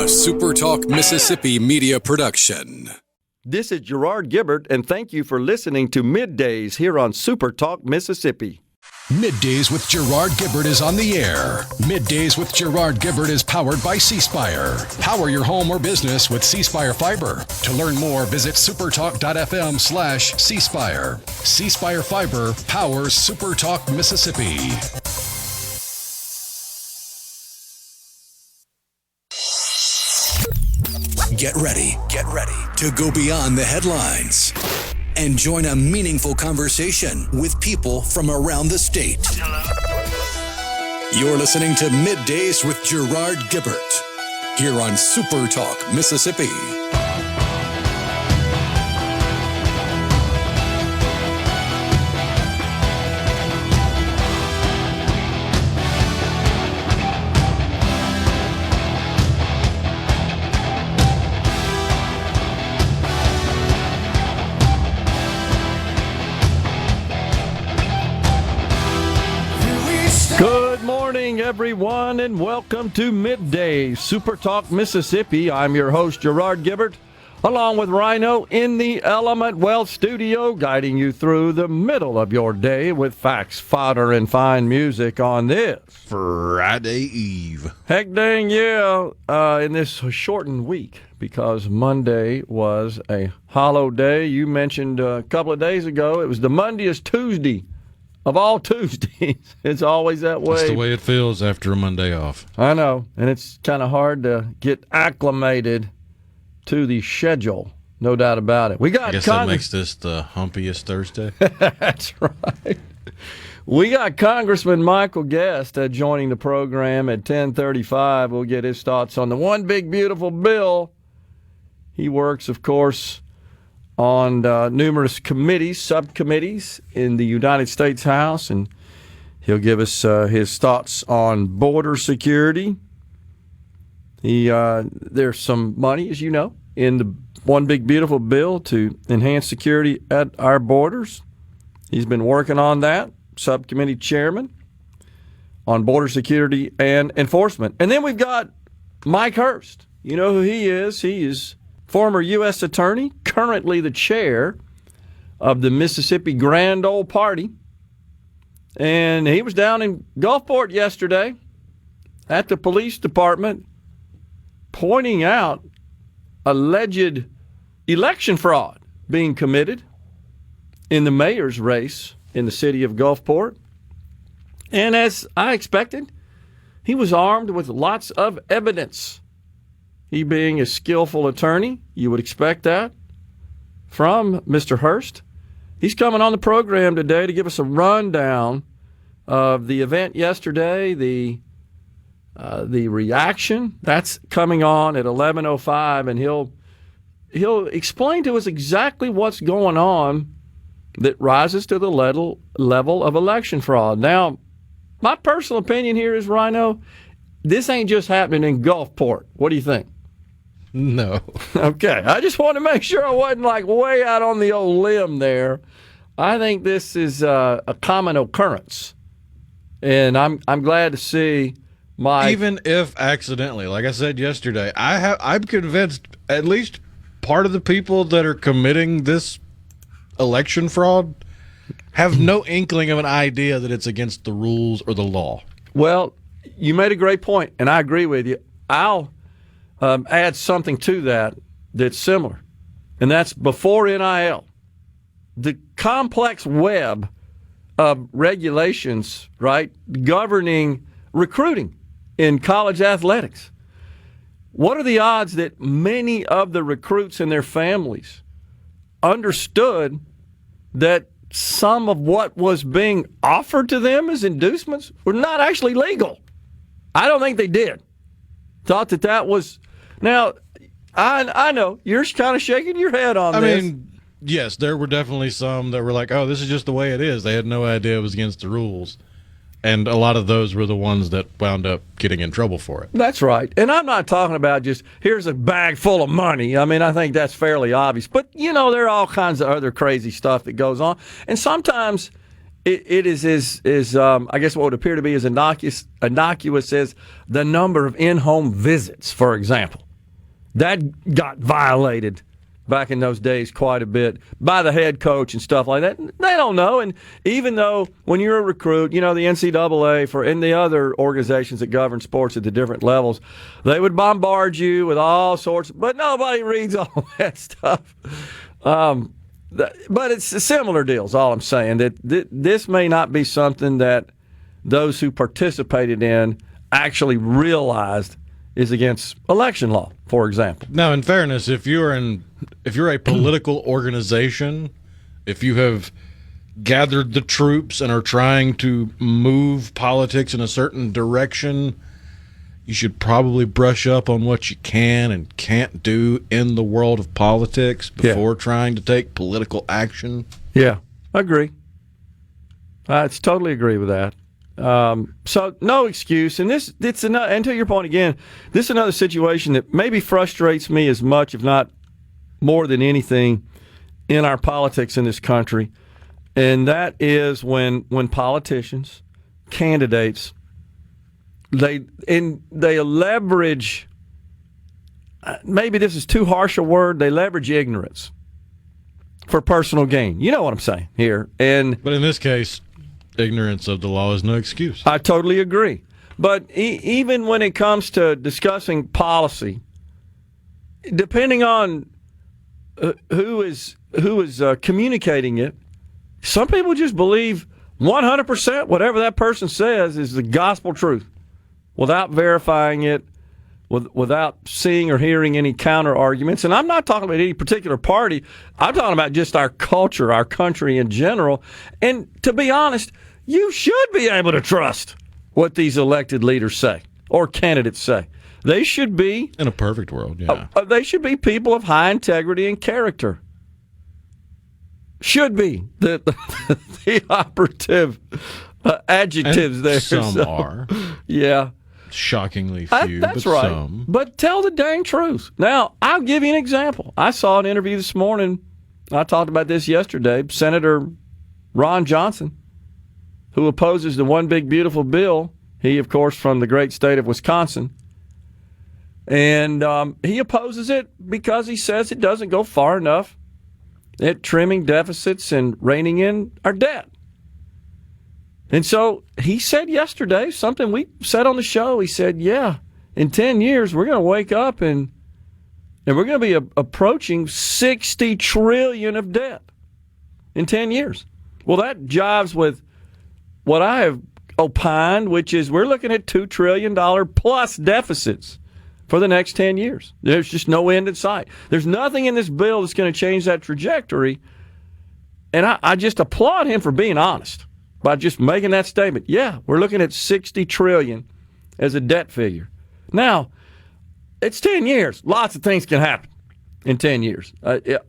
SuperTalk Mississippi media production. This is Gerard Gibert, and thank you for listening to MidDays here on SuperTalk Mississippi. MidDays with Gerard Gibert is on the air. MidDays with Gerard Gibert is powered by C-Spire. Power your home or business with C-Spire Fiber. To learn more, visit supertalk.fm/C-Spire. C-Spire Fiber powers SuperTalk Mississippi. Get ready to go beyond the headlines and join a meaningful conversation with people from around the state. Hello. You're listening to MidDays with Gerard Gibert here on SuperTalk Mississippi. Good morning, everyone, and welcome to Midday SuperTalk Mississippi. I'm your host, Gerard Gibert, along with Rhino in the Element Wealth Studio, guiding you through the middle of your day with facts, fodder, and fine music on this Friday Eve. Heck dang yeah, in this shortened week, because Monday was a hollow day. You mentioned a couple of days ago it was the Monday-est Tuesday of all Tuesdays. It's always that way. That's the way it feels after a Monday off. I know, and it's kind of hard to get acclimated to the schedule, no doubt about it. I guess that makes this the humpiest Thursday. That's right. We got Congressman Michael Guest joining the program at 10:35. We'll get his thoughts on the one big beautiful bill. He works, of course, on numerous committees, subcommittees in the United States House, and he'll give us his thoughts on border security. There's some money, as you know, in the one big beautiful bill to enhance security at our borders. He's been working on that, subcommittee chairman on border security and enforcement. And then we've got Mike Hurst. You know who he is. He is former U.S. attorney, currently the chair of the Mississippi Grand Ole Party. And he was down in Gulfport yesterday at the police department pointing out alleged election fraud being committed in the mayor's race in the city of Gulfport. And as I expected, he was armed with lots of evidence. He being a skillful attorney, you would expect that from Mr. Hurst. He's coming on the program today to give us a rundown of the event yesterday, the reaction. That's coming on at 11:05, and he'll explain to us exactly what's going on that rises to the level of election fraud. Now, my personal opinion here is, Rhino, this ain't just happening in Gulfport. What do you think? No. Okay. I just want to make sure I wasn't like way out on the old limb there. I think this is a common occurrence. And I'm glad to see my... Even if accidentally, like I said yesterday, I'm convinced at least part of the people that are committing this election fraud have no inkling of an idea that it's against the rules or the law. Well, you made a great point, and I agree with you. I'll add something to that's similar, and that's before NIL. The complex web of regulations, right, governing recruiting in college athletics. What are the odds that many of the recruits and their families understood that some of what was being offered to them as inducements were not actually legal? I don't think they did. Thought that was... Now, I know, you're kind of shaking your head on this. I mean, yes, there were definitely some that were like, oh, this is just the way it is. They had no idea it was against the rules. And a lot of those were the ones that wound up getting in trouble for it. That's right. And I'm not talking about just, here's a bag full of money. I mean, I think that's fairly obvious. But, you know, there are all kinds of other crazy stuff that goes on. And sometimes it is I guess what would appear to be as innocuous as the number of in-home visits, for example. that got violated back in those days quite a bit by the head coach and stuff like that. They don't know. And even though when you're a recruit, the NCAA and the other organizations that govern sports at the different levels, they would bombard you with all sorts, but nobody reads all that stuff. But it's a similar deal is all I'm saying, that this may not be something that those who participated in actually realized is against election law, for example. Now, in fairness, if you're a political organization, if you have gathered the troops and are trying to move politics in a certain direction, you should probably brush up on what you can and can't do in the world of politics before trying to take political action. Yeah, I agree. I totally agree with that. So no excuse, and it's another. And to your point again, this is another situation that maybe frustrates me as much, if not more than anything, in our politics in this country, and that is when politicians, candidates, they leverage. Maybe this is too harsh a word. They leverage ignorance for personal gain. You know what I'm saying here, but in this case, ignorance of the law is no excuse. I totally agree. But even when it comes to discussing policy, depending on who is communicating it, some people just believe 100% whatever that person says is the gospel truth without verifying it, without seeing or hearing any counter arguments. And I'm not talking about any particular party. I'm talking about just our culture, our country in general. And to be honest, you should be able to trust what these elected leaders say or candidates say. They should be, in a perfect world, they should be people of high integrity and character. Should be the operative adjectives and there. Some are. Yeah. Shockingly few, that's but right. some. But tell the dang truth. Now, I'll give you an example. I saw an interview this morning. I talked about this yesterday. Senator Ron Johnson, who opposes the One Big Beautiful Bill. He, of course, from the great state of Wisconsin. And he opposes it because he says it doesn't go far enough at trimming deficits and reining in our debt. And so he said yesterday, something we said on the show, he said, in 10 years, we're going to wake up and we're going to be approaching $60 trillion of debt in 10 years. Well, that jives with what I have opined, which is we're looking at $2 trillion plus deficits for the next 10 years. There's just no end in sight. There's nothing in this bill that's going to change that trajectory. And I just applaud him for being honest by just making that statement. Yeah, we're looking at $60 trillion as a debt figure. Now, it's 10 years. Lots of things can happen in 10 years.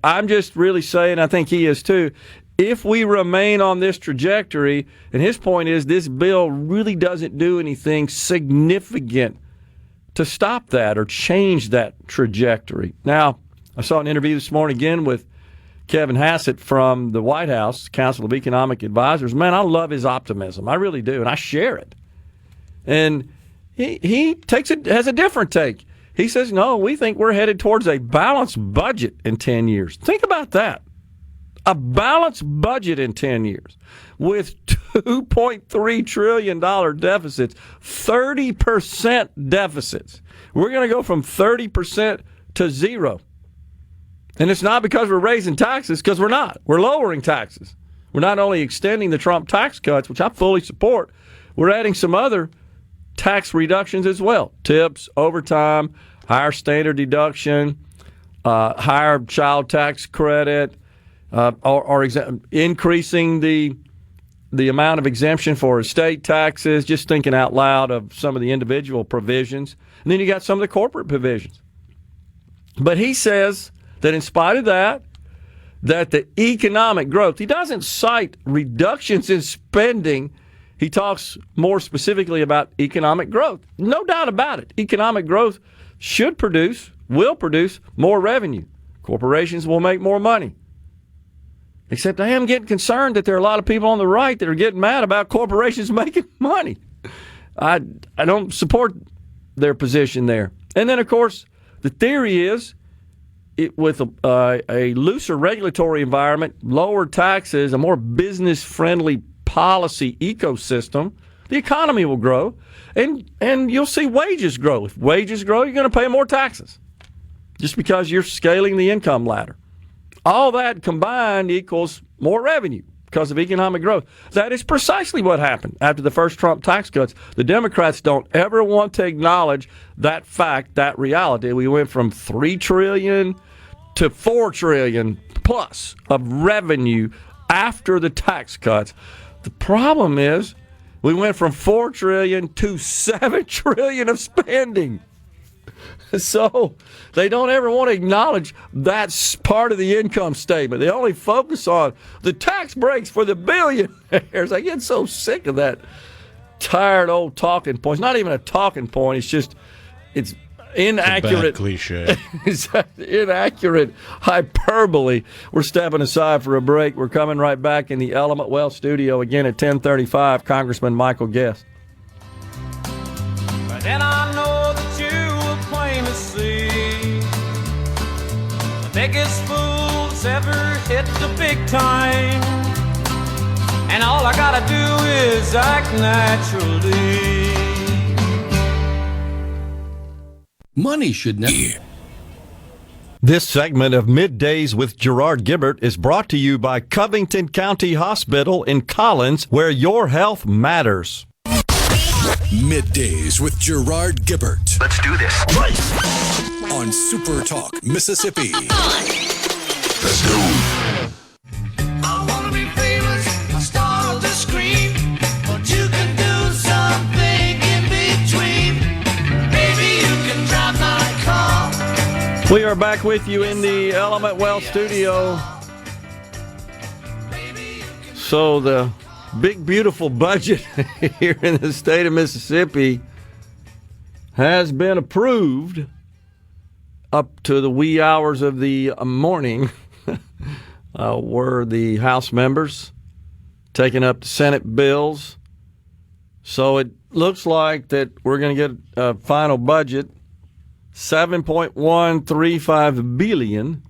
I'm just really saying, I think he is too, if we remain on this trajectory, and his point is this bill really doesn't do anything significant to stop that or change that trajectory. Now, I saw an interview this morning again with Kevin Hassett from the White House, Council of Economic Advisors. Man, I love his optimism. I really do, and I share it. And he has a different take. He says, no, we think we're headed towards a balanced budget in 10 years. Think about that. A balanced budget in 10 years with $2.3 trillion deficits, 30% deficits. We're going to go from 30% to zero. And it's not because we're raising taxes, because we're not. We're lowering taxes. We're not only extending the Trump tax cuts, which I fully support, we're adding some other tax reductions as well. Tips, overtime, higher standard deduction, higher child tax credit, or increasing the amount of exemption for estate taxes, just thinking out loud of some of the individual provisions. And then you got some of the corporate provisions. But he says that in spite of that the economic growth, he doesn't cite reductions in spending. He talks more specifically about economic growth. No doubt about it. Economic growth will produce more revenue. Corporations will make more money. Except I am getting concerned that there are a lot of people on the right that are getting mad about corporations making money. I don't support their position there. And then, of course, the theory is, with a looser regulatory environment, lower taxes, a more business-friendly policy ecosystem, the economy will grow, and you'll see wages grow. If wages grow, you're going to pay more taxes just because you're scaling the income ladder. All that combined equals more revenue because of economic growth. That is precisely what happened after the first Trump tax cuts. The Democrats don't ever want to acknowledge that fact, that reality. We went from $3 trillion to $4 trillion plus of revenue after the tax cuts. The problem is we went from $4 trillion to $7 trillion of spending. So they don't ever want to acknowledge that's part of the income statement. They only focus on the tax breaks for the billionaires. I get so sick of that tired old talking point. It's not even a talking point. It's inaccurate. Cliche. It's inaccurate hyperbole. We're stepping aside for a break. We're coming right back in the Element Wealth studio again at 10:35. Congressman Michael Guest. But then I know that you will plainly see the biggest fools ever hit the big time, and all I gotta do is act naturally. Money should never. This segment of Middays with Gerard Gibert is brought to you by Covington County Hospital in Collins, where your health matters. Middays with Gerard Gibert. Let's do this. On SuperTalk, Mississippi. Let's go. I wanna be famous, a star on the screen, but you can do something in between. Maybe you can drive my car. We are back with you in the Element Wealth studio. So the big, beautiful budget here in the state of Mississippi has been approved up to the wee hours of the morning. Were the House members taking up the Senate bills. So it looks like that we're going to get a final budget, $7.135 billion,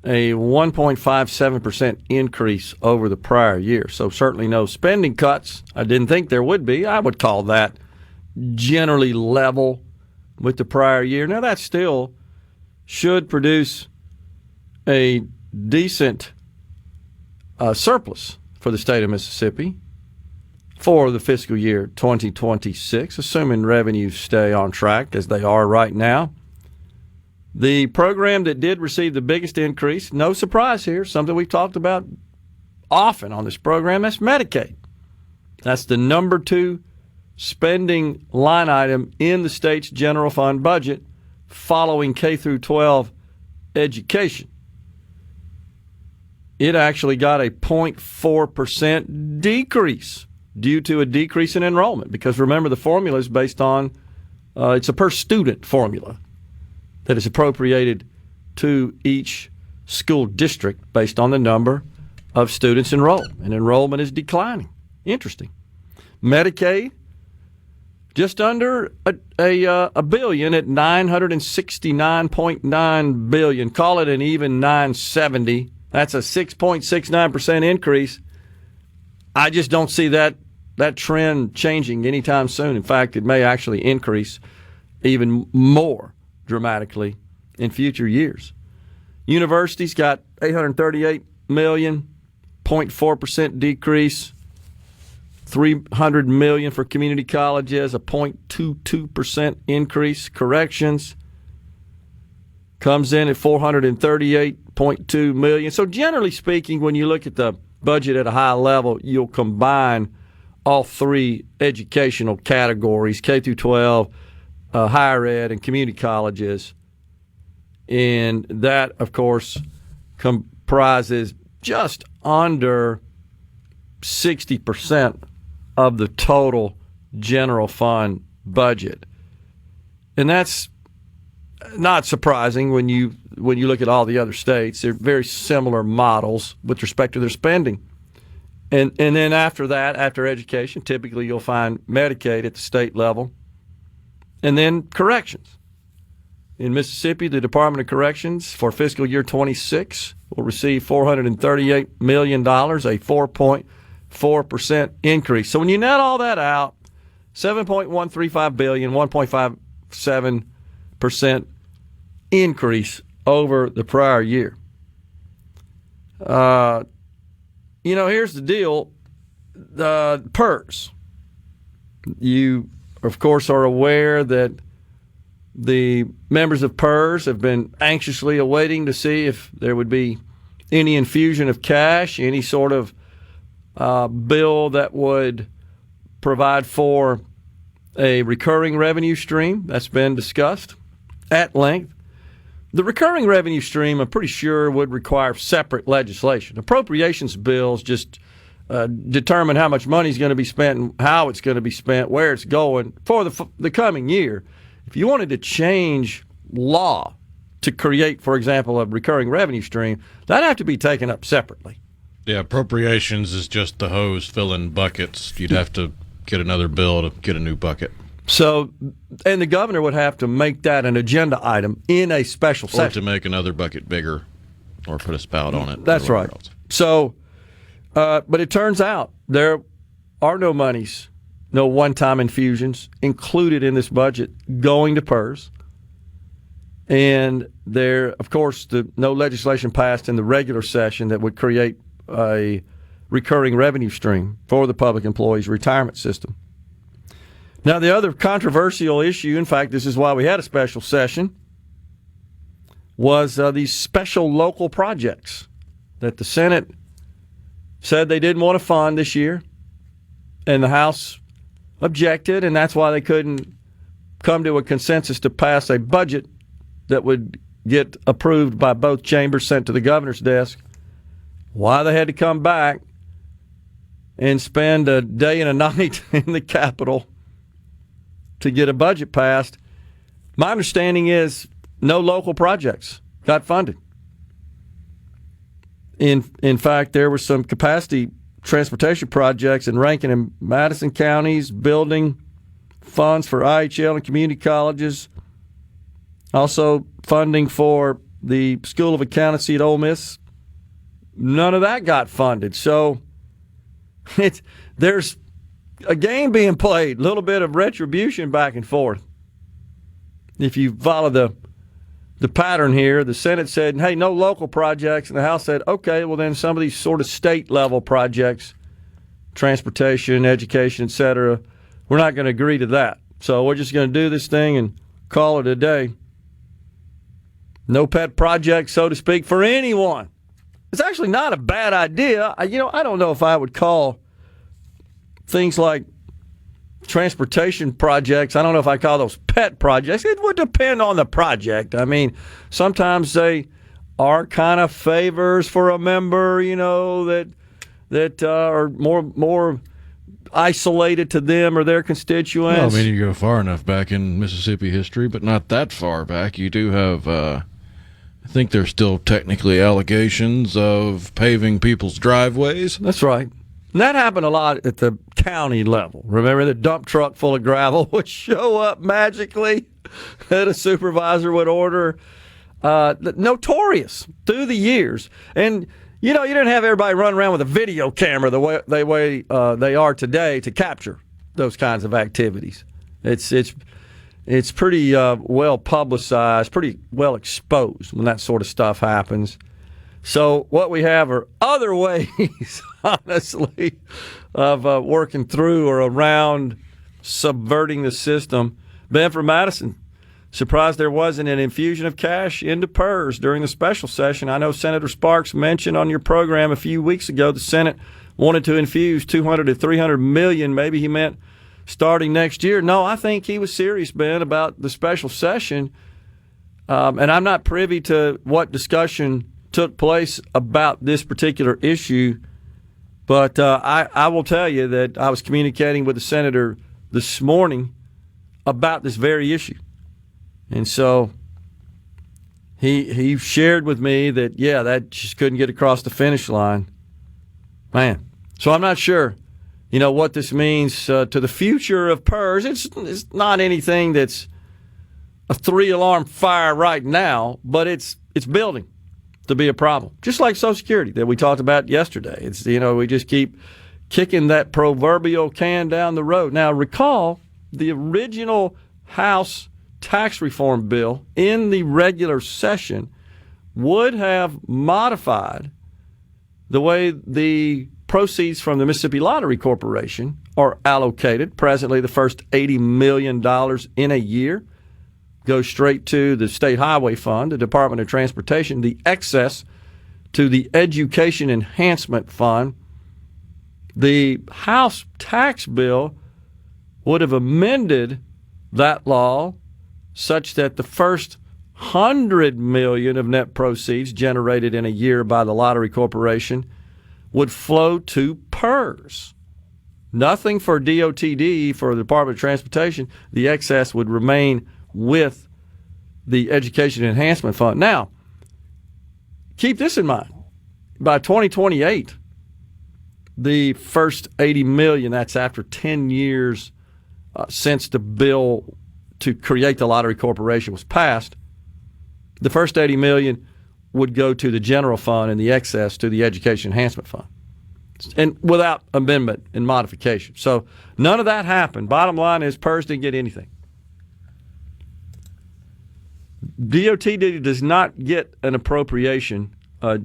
a 1.57% increase over the prior year. So certainly no spending cuts. I didn't think there would be. I would call that generally level with the prior year. Now that still should produce a decent surplus for the state of Mississippi for the fiscal year 2026, assuming revenues stay on track as they are right now. The program that did receive the biggest increase, no surprise here, something we've talked about often on this program, that's Medicaid. That's the number 2 spending line item in the state's general fund budget following K through 12 education. It actually got a 0.4% decrease due to a decrease in enrollment, because remember the formula is based on, it's a per student formula that is appropriated to each school district based on the number of students enrolled, and enrollment is declining. Interesting. Medicaid, just under a billion at $969.9 billion. Call it an even 970. That's a 6.69% increase. I just don't see that trend changing anytime soon. In fact, it may actually increase even more dramatically in future years. Universities got $838 million, 0.4% decrease. $300 million for community colleges, a 0.22% increase. Corrections comes in at $438.2 million. So generally speaking, when you look at the budget at a high level, you'll combine all 3 educational categories, K through 12, higher ed, and community colleges. And that, of course, comprises just under 60% of the total general fund budget. And that's not surprising when you look at all the other states. They're very similar models with respect to their spending. And then after that, after education, typically you'll find Medicaid at the state level, and then corrections. In Mississippi, the Department of Corrections for fiscal year 26 will receive $438 million, a 4.4% increase. So when you net all that out, $7.135 billion, 1.57% increase over the prior year. Here's the deal. The PERS. You, of course, are aware that the members of PERS have been anxiously awaiting to see if there would be any infusion of cash, any sort of bill that would provide for a recurring revenue stream. That's been discussed at length. The recurring revenue stream, I'm pretty sure, would require separate legislation. Appropriations bills just determine how much money is going to be spent and how it's going to be spent, where it's going for the coming year. If you wanted to change law to create, for example, a recurring revenue stream, that'd have to be taken up separately. Yeah, appropriations is just the hose filling buckets. You'd have to get another bill to get a new bucket. So, and the governor would have to make that an agenda item in a special session. Or to make another bucket bigger or put a spout on it. That's right. Else. So, but it turns out there are no monies, no one-time infusions included in this budget going to PERS. And there, of course, no legislation passed in the regular session that would create a recurring revenue stream for the public employees' retirement system. Now, the other controversial issue, in fact, this is why we had a special session, was these special local projects that the Senate said they didn't want to fund this year, and the House objected, and that's why they couldn't come to a consensus to pass a budget that would get approved by both chambers, sent to the governor's desk. Why they had to come back and spend a day and a night in the Capitol to get a budget passed. My understanding is no local projects got funded. In fact, there were some capacity transportation projects in Rankin and Madison counties, building funds for IHL and community colleges, also funding for the School of Accountancy at Ole Miss. None of that got funded. So there's a game being played, a little bit of retribution back and forth. If you follow the pattern here, the Senate said, hey, no local projects, and the House said, okay, well then some of these sort of state-level projects, transportation, education, et cetera, we're not going to agree to that. So we're just going to do this thing and call it a day. No pet project, so to speak, for anyone. It's actually not a bad idea. I don't know if I would call things like transportation projects, I don't know if I call those pet projects. It would depend on the project. I mean, sometimes they are kind of favors for a member, that are more isolated to them or their constituents. Well, I mean, you go far enough back in Mississippi history, but not that far back. You do have, I think there's still technically allegations of paving people's driveways. That's right. And that happened a lot at the county level. Remember, the dump truck full of gravel would show up magically that a supervisor would order. Notorious through the years. And, you didn't have everybody run around with a video camera the way they are today to capture those kinds of activities. It's pretty well publicized, pretty well exposed when that sort of stuff happens. So what we have are other ways, honestly, of working through or around subverting the system. Ben from Madison, surprised there wasn't an infusion of cash into PERS during the special session. I know Senator Sparks mentioned on your program a few weeks ago the Senate wanted to infuse $200 to $300 million. Maybe he meant starting next year. No, I think he was serious, Ben, about the special session. And I'm not privy to what discussion took place about this particular issue, but I will tell you that I was communicating with the senator this morning about this very issue. And so he shared with me that, that just couldn't get across the finish line. Man. So I'm not sure, what this means to the future of PERS. It's not anything that's a 3-alarm fire right now, but it's building to be a problem. Just like Social Security that we talked about yesterday. It's, we just keep kicking that proverbial can down the road. Now, recall the original House tax reform bill in the regular session would have modified the way the proceeds from the Mississippi Lottery Corporation are allocated. Presently, the first $80 million in a year goes straight to the State Highway Fund, the Department of Transportation, the excess to the Education Enhancement Fund. The House tax bill would have amended that law such that the first $100 million of net proceeds generated in a year by the Lottery Corporation would flow to PERS. Nothing for DOTD, for the Department of Transportation. The excess would remain with the Education Enhancement Fund. Now, keep this in mind. By 2028, the first $80 million, that's after 10 years since the bill to create the Lottery Corporation was passed, the first $80 million would go to the general fund and the excess to the Education Enhancement Fund, and without amendment and modification. So none of that happened. Bottom line is PERS didn't get anything. DOTD does not get an appropriation,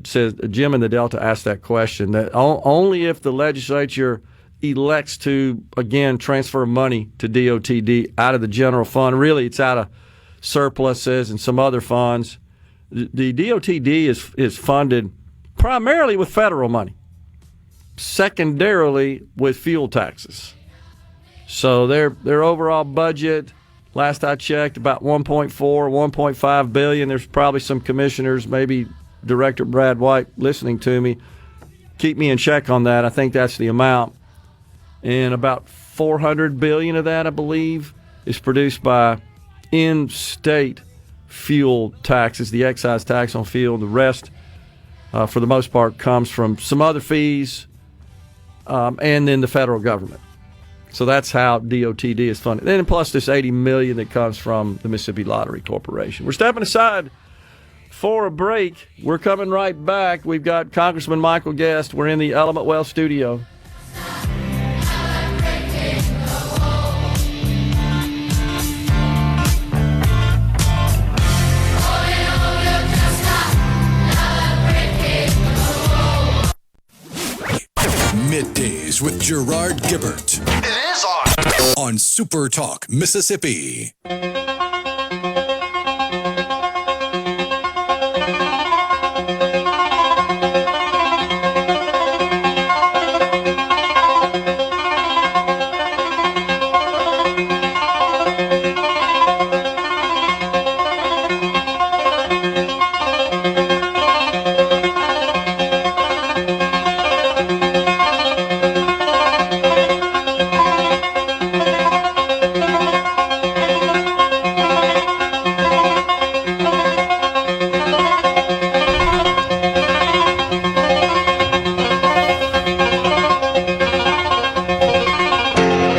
says Jim in the Delta asked that question, that only if the legislature elects to, again, transfer money to DOTD out of the general fund. Really, it's out of surpluses and some other funds. The DOTD is funded primarily with federal money, secondarily with fuel taxes. So their overall budget, last I checked, about 1.5 billion. There's probably some commissioners, maybe Director Brad White listening to me. Keep me in check on that. I think that's the amount. And about $400 billion of that, I believe, is produced by in-state fuel taxes, the excise tax on fuel. The rest, for the most part, comes from some other fees and then the federal government. So that's how DOTD is funded. Then plus this $80 million that comes from the Mississippi Lottery Corporation. We're stepping aside for a break. We're coming right back. We've got Congressman Michael Guest. We're in the Element Well studio. Middays with Gerard Gibert. It is on SuperTalk, Mississippi.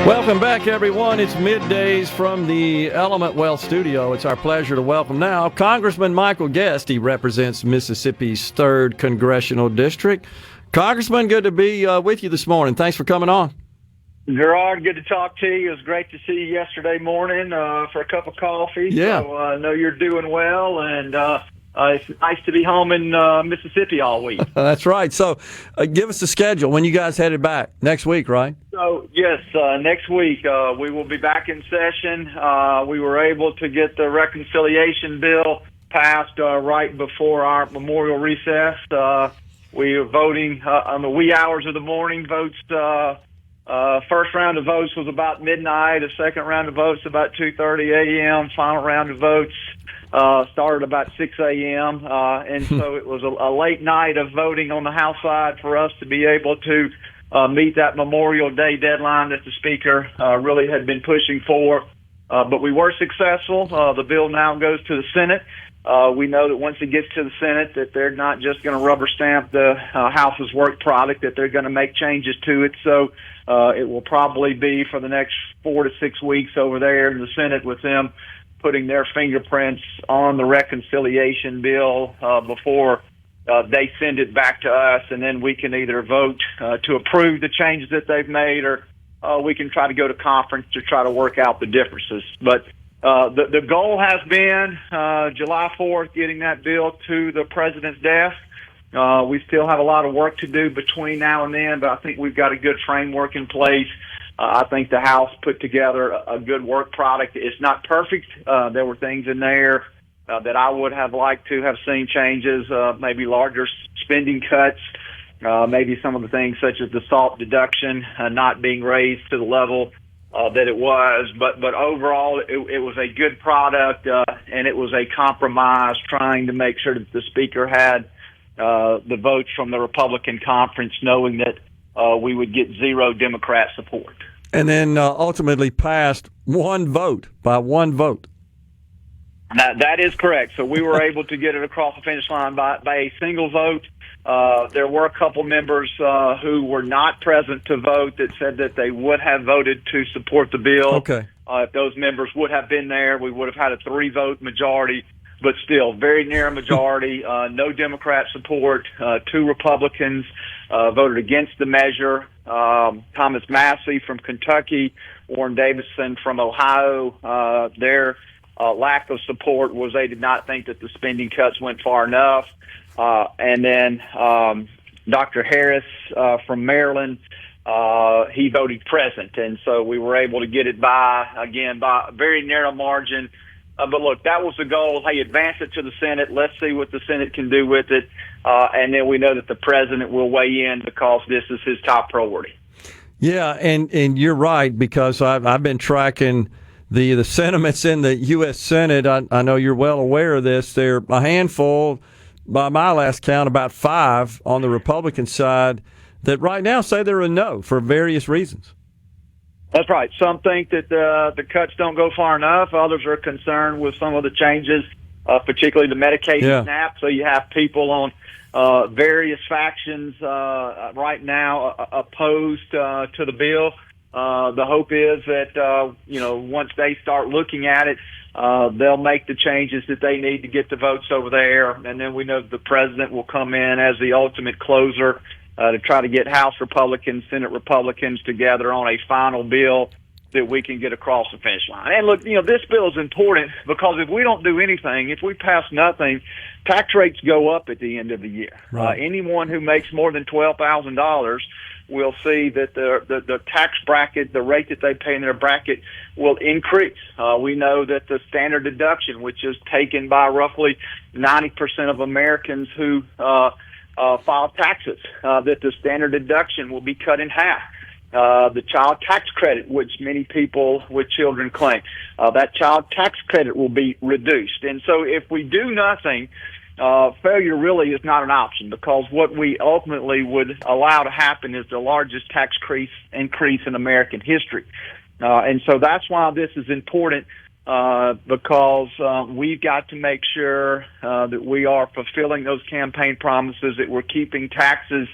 Welcome back, everyone. It's Middays from the Element Well studio. It's our pleasure to welcome now Congressman Michael Guest. He represents Mississippi's 3rd Congressional District. Congressman, good to be with you this morning. Thanks for coming on. Gerard, good to talk to you. It was great to see you yesterday morning for a cup of coffee. Yeah. So I know you're doing well, and it's nice to be home in Mississippi all week. That's right. So give us the schedule. When you guys headed back? Next week, right? So, yes, next week we will be back in session. We were able to get the reconciliation bill passed right before our memorial recess. We are voting on the wee hours of the morning. Votes. First round of votes was about midnight. The second round of votes about 2:30 a.m. Final round of votes started about 6 a.m. And so it was a late night of voting on the House side for us to be able to meet that Memorial Day deadline that the Speaker really had been pushing for. But we were successful. The bill now goes to the Senate. We know that once it gets to the Senate that they're not just going to rubber stamp the House's work product, that they're going to make changes to it. So it will probably be for the next 4 to 6 weeks over there in the Senate with them putting their fingerprints on the reconciliation bill before they send it back to us, and then we can either vote to approve the changes that they've made, or we can try to go to conference to try to work out the differences. But the goal has been July 4th, getting that bill to the president's desk. We still have a lot of work to do between now and then, but I think we've got a good framework in place. I think the House put together a good work product. It's not perfect. There were things in there that I would have liked to have seen changes, maybe larger spending cuts, maybe some of the things such as the SALT deduction not being raised to the level that it was. But overall, it was a good product, and it was a compromise trying to make sure that the Speaker had the votes from the Republican conference, knowing that we would get zero Democrat support. And then ultimately passed by one vote. That is correct. So we were able to get it across the finish line by a single vote. There were a couple members who were not present to vote that said that they would have voted to support the bill. Okay. If those members would have been there, we would have had a 3-vote majority, but still very narrow majority. No Democrat support. 2 Republicans voted against the measure. Thomas Massey from Kentucky, Warren Davidson from Ohio, their lack of support was they did not think that the spending cuts went far enough. And then Dr. Harris from Maryland, he voted present. And so we were able to get it by a very narrow margin. But look, that was the goal. Hey, advance it to the Senate. Let's see what the Senate can do with it. And then we know that the president will weigh in because this is his top priority. Yeah, and you're right, because I've been tracking the sentiments in the U.S. Senate. I know you're well aware of this. There are a handful, by my last count, about 5 on the Republican side that right now say they're a no for various reasons. That's right. Some think that the cuts don't go far enough. Others are concerned with some of the changes, particularly the Medicaid SNAP. So you have people on various factions right now opposed to the bill. The hope is that, once they start looking at it, they'll make the changes that they need to get the votes over there. And then we know the president will come in as the ultimate closer to try to get House Republicans, Senate Republicans together on a final bill that we can get across the finish line. And look, this bill is important because if we don't do anything, if we pass nothing, tax rates go up at the end of the year. Right. Anyone who makes more than $12,000 will see that the tax bracket, the rate that they pay in their bracket, will increase. We know that the standard deduction, which is taken by roughly 90% of Americans who file taxes, that the standard deduction will be cut in half. The child tax credit, which many people with children claim, that child tax credit will be reduced. And so if we do nothing, failure really is not an option, because what we ultimately would allow to happen is the largest tax increase in American history. And so that's why this is important, because we've got to make sure that we are fulfilling those campaign promises, that we're keeping taxes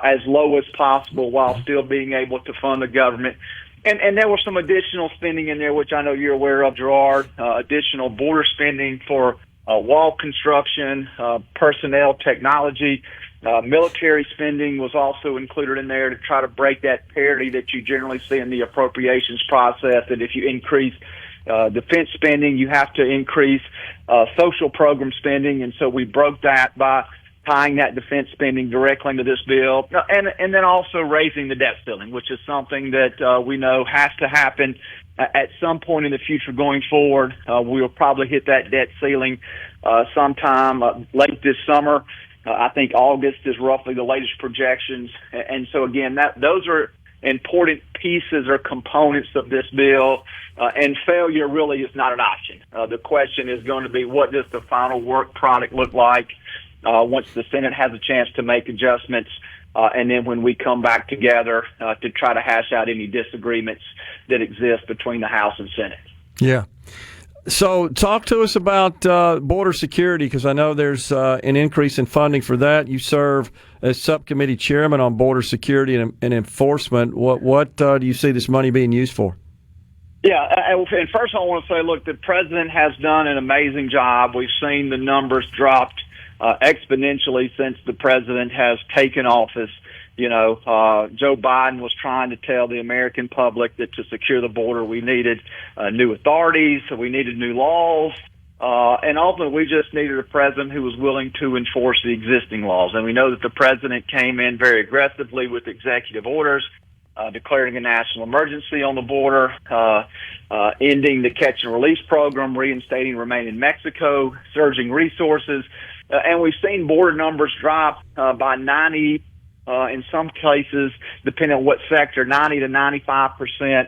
as low as possible while still being able to fund the government. And there was some additional spending in there, which I know you're aware of, Gerard, additional border spending for wall construction, personnel, technology. Military spending was also included in there to try to break that parity that you generally see in the appropriations process, that if you increase defense spending, you have to increase social program spending. And so we broke that by tying that defense spending directly into this bill, and then also raising the debt ceiling, which is something that we know has to happen at some point in the future going forward. We will probably hit that debt ceiling sometime late this summer. I think August is roughly the latest projections. And so, again, those are important pieces or components of this bill, and failure really is not an option. The question is going to be, what does the final work product look like once the Senate has a chance to make adjustments, and then when we come back together to try to hash out any disagreements that exist between the House and Senate. Yeah. So talk to us about border security, because I know there's an increase in funding for that. You serve as subcommittee chairman on border security and enforcement. What do you see this money being used for? Yeah, and first I want to say, look, the president has done an amazing job. We've seen the numbers dropped exponentially since the president has taken office. Joe Biden was trying to tell the American public that to secure the border, we needed new authorities, so we needed new laws. And ultimately, we just needed a president who was willing to enforce the existing laws. And we know that the president came in very aggressively with executive orders, declaring a national emergency on the border, ending the catch and release program, reinstating Remain in Mexico, surging resources. And we've seen border numbers drop by 90, in some cases, depending on what sector, 90 to 95%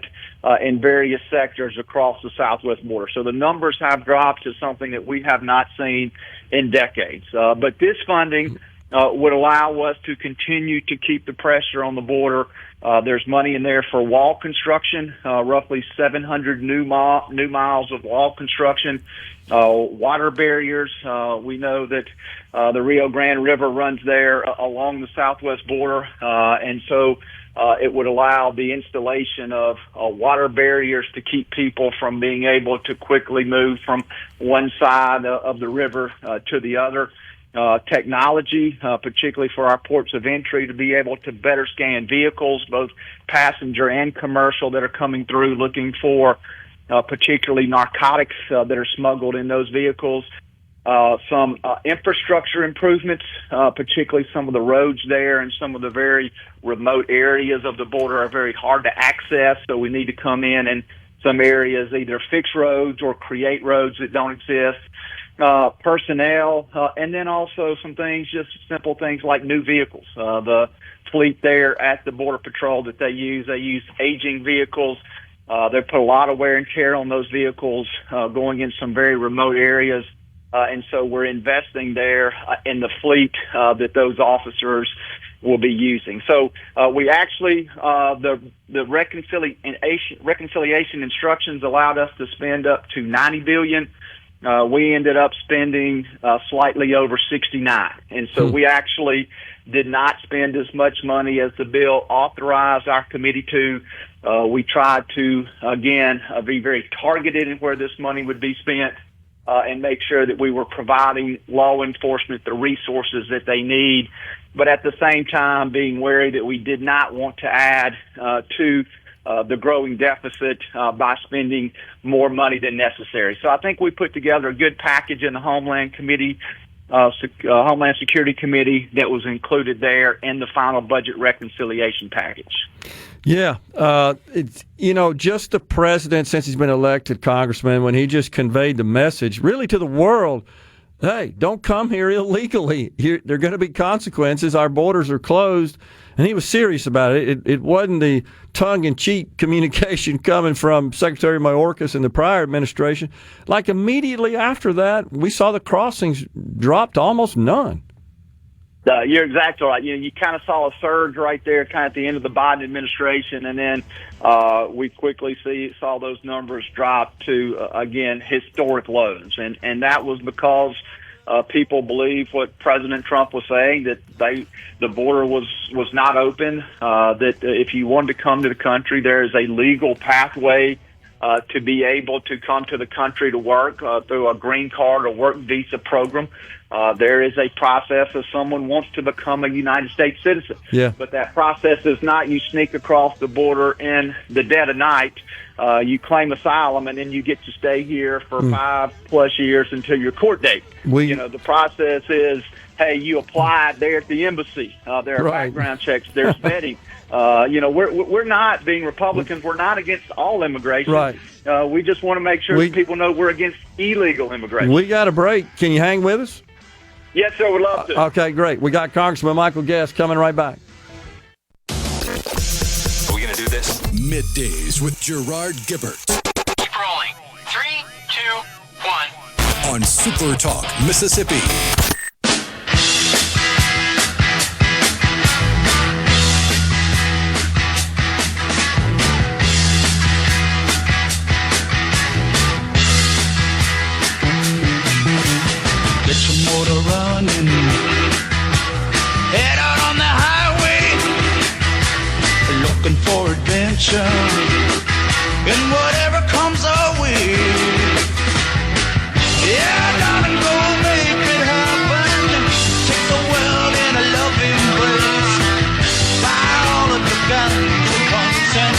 in various sectors across the southwest border. So the numbers have dropped to something that we have not seen in decades. But this funding would allow us to continue to keep the pressure on the border. There's money in there for wall construction, roughly 700 new miles of wall construction, water barriers. We know that the Rio Grande River runs there along the southwest border, and so it would allow the installation of water barriers to keep people from being able to quickly move from one side of the river to the other. Technology, particularly for our ports of entry, to be able to better scan vehicles, both passenger and commercial, that are coming through looking for particularly narcotics that are smuggled in those vehicles. Some infrastructure improvements, particularly some of the roads there and some of the very remote areas of the border are very hard to access, so we need to come in and some areas either fix roads or create roads that don't exist. Personnel, and then also some things, just simple things like new vehicles. The fleet there at the Border Patrol that they use aging vehicles. They put a lot of wear and tear on those vehicles going in some very remote areas. And so we're investing there in the fleet that those officers will be using. So we actually, the reconciliation instructions allowed us to spend up to $90 billion. We ended up spending slightly over 69, and so we actually did not spend as much money as the bill authorized our committee to. We tried to, again, be very targeted in where this money would be spent and make sure that we were providing law enforcement the resources that they need, but at the same time being wary that we did not want to add to the growing deficit by spending more money than necessary. So I think we put together a good package in the Homeland Security Committee that was included there in the final budget reconciliation package. Yeah. It's, just the president, since he's been elected, Congressman, when he just conveyed the message really to the world, hey, don't come here illegally. There are going to be consequences. Our borders are closed. And he was serious about it. It wasn't the tongue-in-cheek communication coming from Secretary Mayorkas in the prior administration. Like immediately after that, we saw the crossings drop to almost none. You're exactly right. You kind of saw a surge right there kind of at the end of the Biden administration, and then we quickly saw those numbers drop to, again, historic lows. And that was because people believe what President Trump was saying, that the border was not open, that if you wanted to come to the country, there is a legal pathway to be able to come to the country to work through a green card or work visa program. There is a process if someone wants to become a United States citizen. Yeah. But that process is not you sneak across the border in the dead of night. You claim asylum, and then you get to stay here for 5+ years until your court date. The process is, hey, you applied there at the embassy. There are background checks. There's vetting. We're not, being Republicans, we're not against all immigration. Right. We just want to make sure that people know we're against illegal immigration. We got a break. Can you hang with us? Yes, sir. We'd love to. Okay, great. We got Congressman Michael Guest coming right back. Are we going to do this? Middays with Gerard Gibert. Keep rolling. 3, 2, 1. On SuperTalk, Mississippi. Get your motor running. Head out on the highway, looking for adventure. and whatever comes our way. Yeah, darling, go make it happen. Take the world in a loving embrace. Buy all of the guns and pumps and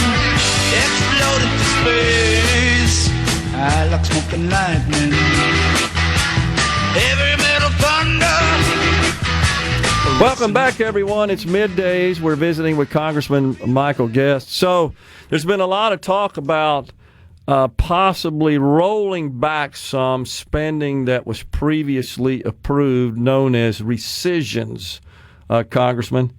explode into space. I like smoking lightning. Heavy metal thunder. Welcome back, everyone. It's Middays. We're visiting with Congressman Michael Guest. So there's been a lot of talk about possibly rolling back some spending that was previously approved, known as rescissions, Congressman.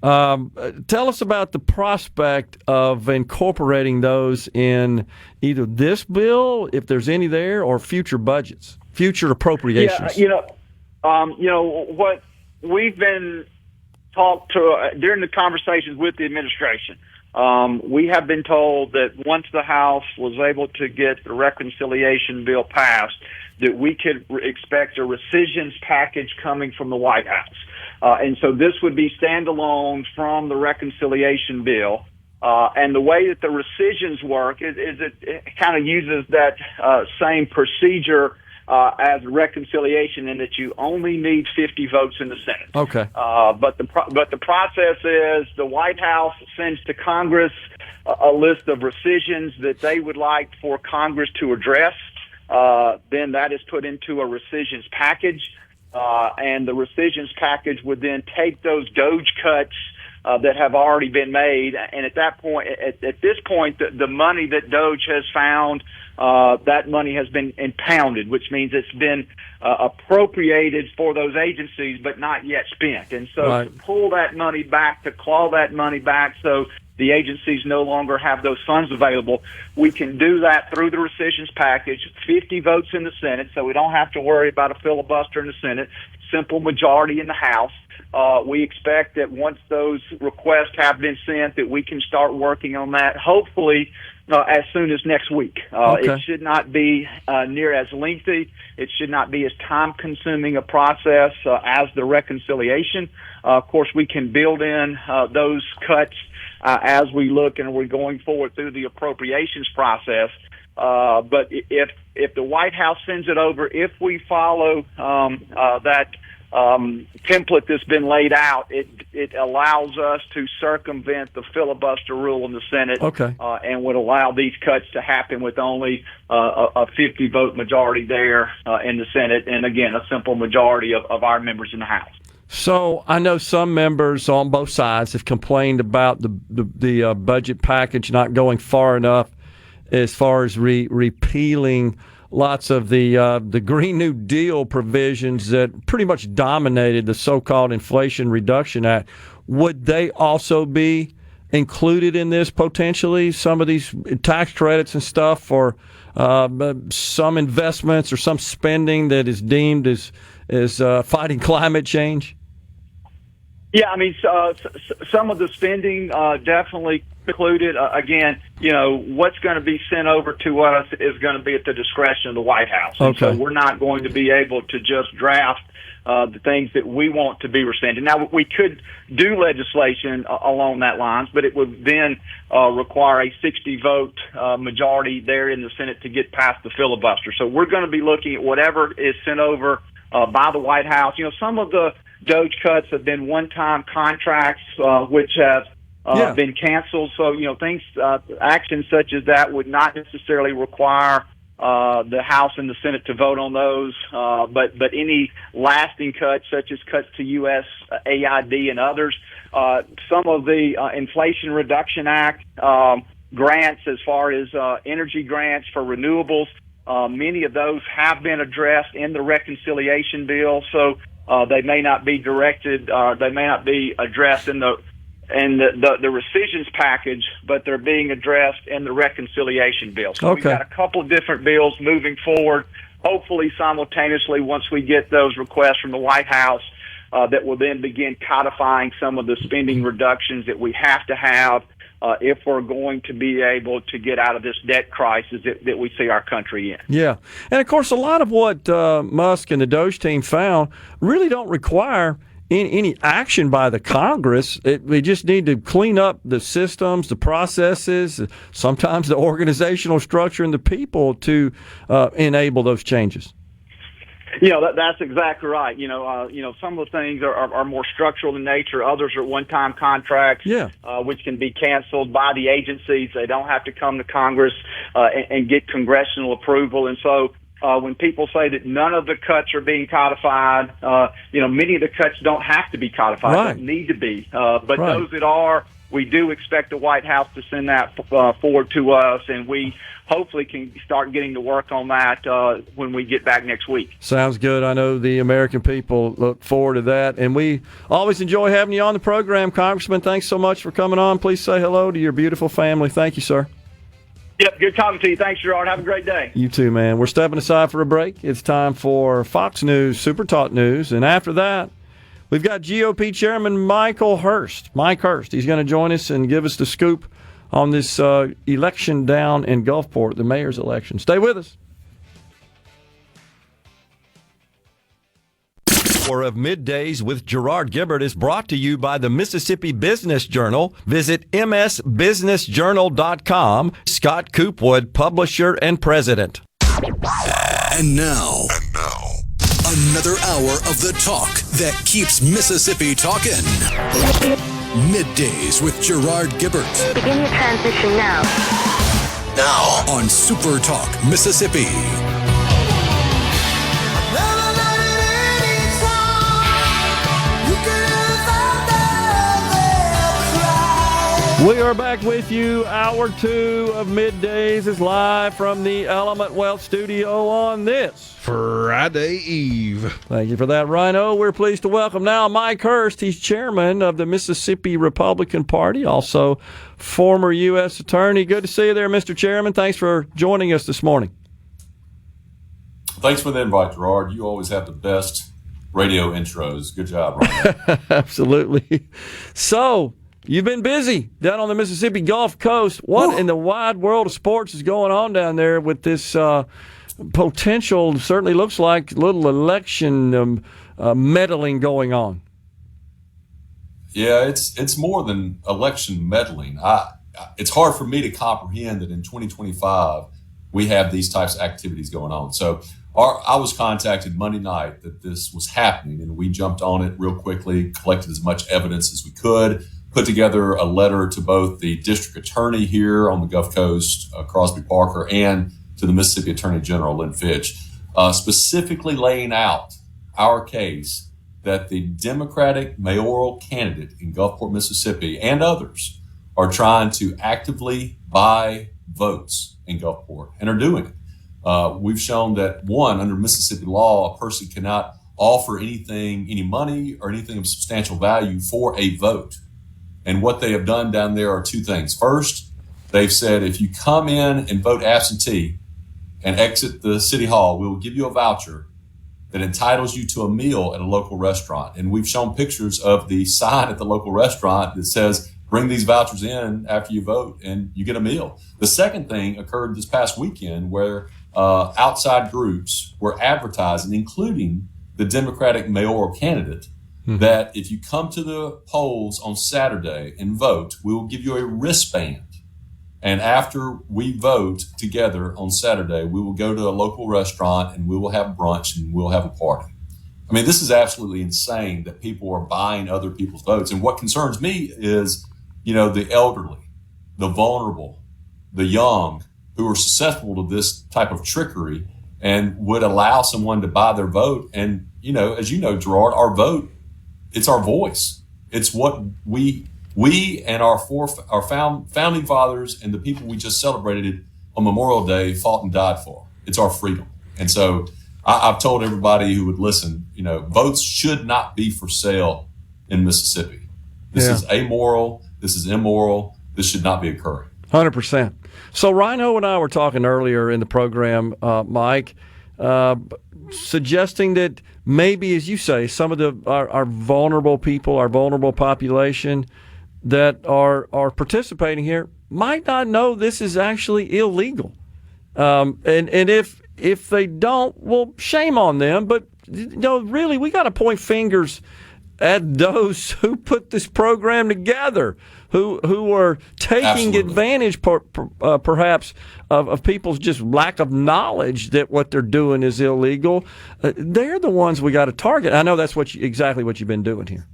Tell us about the prospect of incorporating those in either this bill, if there's any there, or future budgets, future appropriations. Yeah, what we've been talked to during the conversations with the administration. We have been told that once the House was able to get the reconciliation bill passed, that we could expect a rescissions package coming from the White House. And so this would be standalone from the reconciliation bill. And the way that the rescissions work is it kind of uses that same procedure as reconciliation, in that you only need 50 votes in the Senate. Okay. But the process is the White House sends to Congress a list of rescissions that they would like for Congress to address. Then that is put into a rescissions package, and the rescissions package would then take those DOGE cuts that have already been made, and at that point, at this point, the money that DOGE has found, that money has been impounded, which means it's been appropriated for those agencies, but not yet spent. And so right. To pull that money back, to claw that money back, so the agencies no longer have those funds available, we can do that through the rescissions package, 50 votes in the Senate, so we don't have to worry about a filibuster in the Senate, simple majority in the House. We expect that once those requests have been sent, that we can start working on that, hopefully as soon as next week. Okay. It should not be near as lengthy. It should not be as time-consuming a process as the reconciliation. Of course, we can build in those cuts as we look and we're going forward through the appropriations process. But if the White House sends it over, if we follow that template that's been laid out, it allows us to circumvent the filibuster rule in the Senate, okay. And would allow these cuts to happen with only a 50-vote majority there in the Senate, and again, a simple majority of our members in the House. So I know some members on both sides have complained about the budget package not going far enough as far as repealing lots of the Green New Deal provisions that pretty much dominated the so-called Inflation Reduction Act. Would they also be included in this potentially? Some of these tax credits and stuff for some investments or some spending that is deemed as fighting climate change? Yeah, I mean, some of the spending definitely included. Again, what's going to be sent over to us is going to be at the discretion of the White House. Okay. And so we're not going to be able to just draft the things that we want to be rescinded. Now, we could do legislation along that lines, but it would then require a 60-vote majority there in the Senate to get past the filibuster. So we're going to be looking at whatever is sent over by the White House. Some of the DOGE cuts have been one-time contracts, which have been canceled. So, things, actions such as that would not necessarily require the House and the Senate to vote on those. But any lasting cuts, such as cuts to USAID and others, some of the Inflation Reduction Act grants, as far as energy grants for renewables, many of those have been addressed in the reconciliation bill. So they may not be directed, they may not be addressed in the rescissions package, but they're being addressed in the reconciliation bill. So We've got a couple of different bills moving forward, hopefully simultaneously once we get those requests from the White House, that will then begin codifying some of the spending reductions that we have to have if we're going to be able to get out of this debt crisis that we see our country in. Yeah. And, of course, a lot of what Musk and the DOGE team found really don't require any action by the Congress. We just need to clean up the systems, the processes, sometimes the organizational structure and the people to enable those changes. That's exactly right. Some of the things are more structural in nature. Others are one-time contracts, which can be canceled by the agencies. They don't have to come to Congress and get congressional approval. And so when people say that none of the cuts are being codified, many of the cuts don't have to be codified, don't need to be. But those that are, we do expect the White House to send that forward to us, and we hopefully can start getting to work on that when we get back next week. Sounds good. I know the American people look forward to that, and we always enjoy having you on the program, Congressman. Thanks so much for coming on. Please say hello to your beautiful family. Thank you, sir. Yep, good talking to you. Thanks, Gerard. Have a great day. You too, man. We're stepping aside for a break. It's time for Fox News, SuperTalk News, and after that, we've got GOP Chairman Mike Hurst. He's going to join us and give us the scoop on this election down in Gulfport, the mayor's election. Stay with us. Hour of Middays with Gerard Gibert is brought to you by the Mississippi Business Journal. Visit msbusinessjournal.com. Scott Coopwood, publisher and president. And now, another hour of the talk that keeps Mississippi talking. Middays with Gerard Gibert. Begin your transition now. Now on SuperTalk Mississippi. We are back with you. Hour 2 of Middays is live from the Element Wealth Studio on this Friday Eve. Thank you for that, Rhino. We're pleased to welcome now Mike Hurst. He's chairman of the Mississippi Republican Party, also former U.S. Attorney. Good to see you there, Mr. Chairman. Thanks for joining us this morning. Thanks for the invite, Gerard. You always have the best radio intros. Good job, Rhino. Absolutely. So, you've been busy down on the Mississippi Gulf Coast. What in the wide world of sports is going on down there with this potential, certainly looks like, little election meddling going on? Yeah, it's more than election meddling. It's hard for me to comprehend that in 2025 we have these types of activities going on. So I was contacted Monday night that this was happening, and we jumped on it real quickly, collected as much evidence as we could, put together a letter to both the district attorney here on the Gulf Coast, Crosby Parker, and to the Mississippi Attorney General, Lynn Fitch, specifically laying out our case that the Democratic mayoral candidate in Gulfport, Mississippi, and others are trying to actively buy votes in Gulfport and are doing it. We've shown that, one, under Mississippi law, a person cannot offer anything, any money or anything of substantial value for a vote. And what they have done down there are two things. First, they've said, if you come in and vote absentee and exit the city hall, we will give you a voucher that entitles you to a meal at a local restaurant. And we've shown pictures of the sign at the local restaurant that says, bring these vouchers in after you vote and you get a meal. The second thing occurred this past weekend where outside groups were advertising, including the Democratic mayoral candidate, that if you come to the polls on Saturday and vote, we will give you a wristband. And after we vote together on Saturday, we will go to a local restaurant and we will have brunch and we'll have a party. I mean, this is absolutely insane that people are buying other people's votes. And what concerns me is, the elderly, the vulnerable, the young, who are susceptible to this type of trickery and would allow someone to buy their vote. And, as you know, Gerard, our vote, it's our voice. It's what we and our founding fathers and the people we just celebrated on Memorial Day fought and died for. It's our freedom. And so I've told everybody who would listen, votes should not be for sale in Mississippi. This is amoral. This is immoral. This should not be occurring. 100%. So Rhino and I were talking earlier in the program, Mike, suggesting that maybe, as you say, some of our vulnerable people, our vulnerable population that are participating here might not know this is actually illegal. And if they don't, well, shame on them. But really, we got to point fingers at those who put this program together, who are taking advantage perhaps of people's just lack of knowledge that what they're doing is illegal. They're the ones we got to target. I know that's exactly what you've been doing here.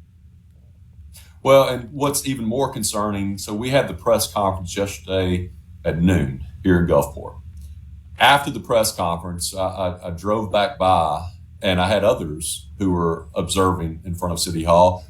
Well, and what's even more concerning, so we had the press conference yesterday at noon here in Gulfport. After the press conference, I drove back by, and I had others who were observing in front of City Hall.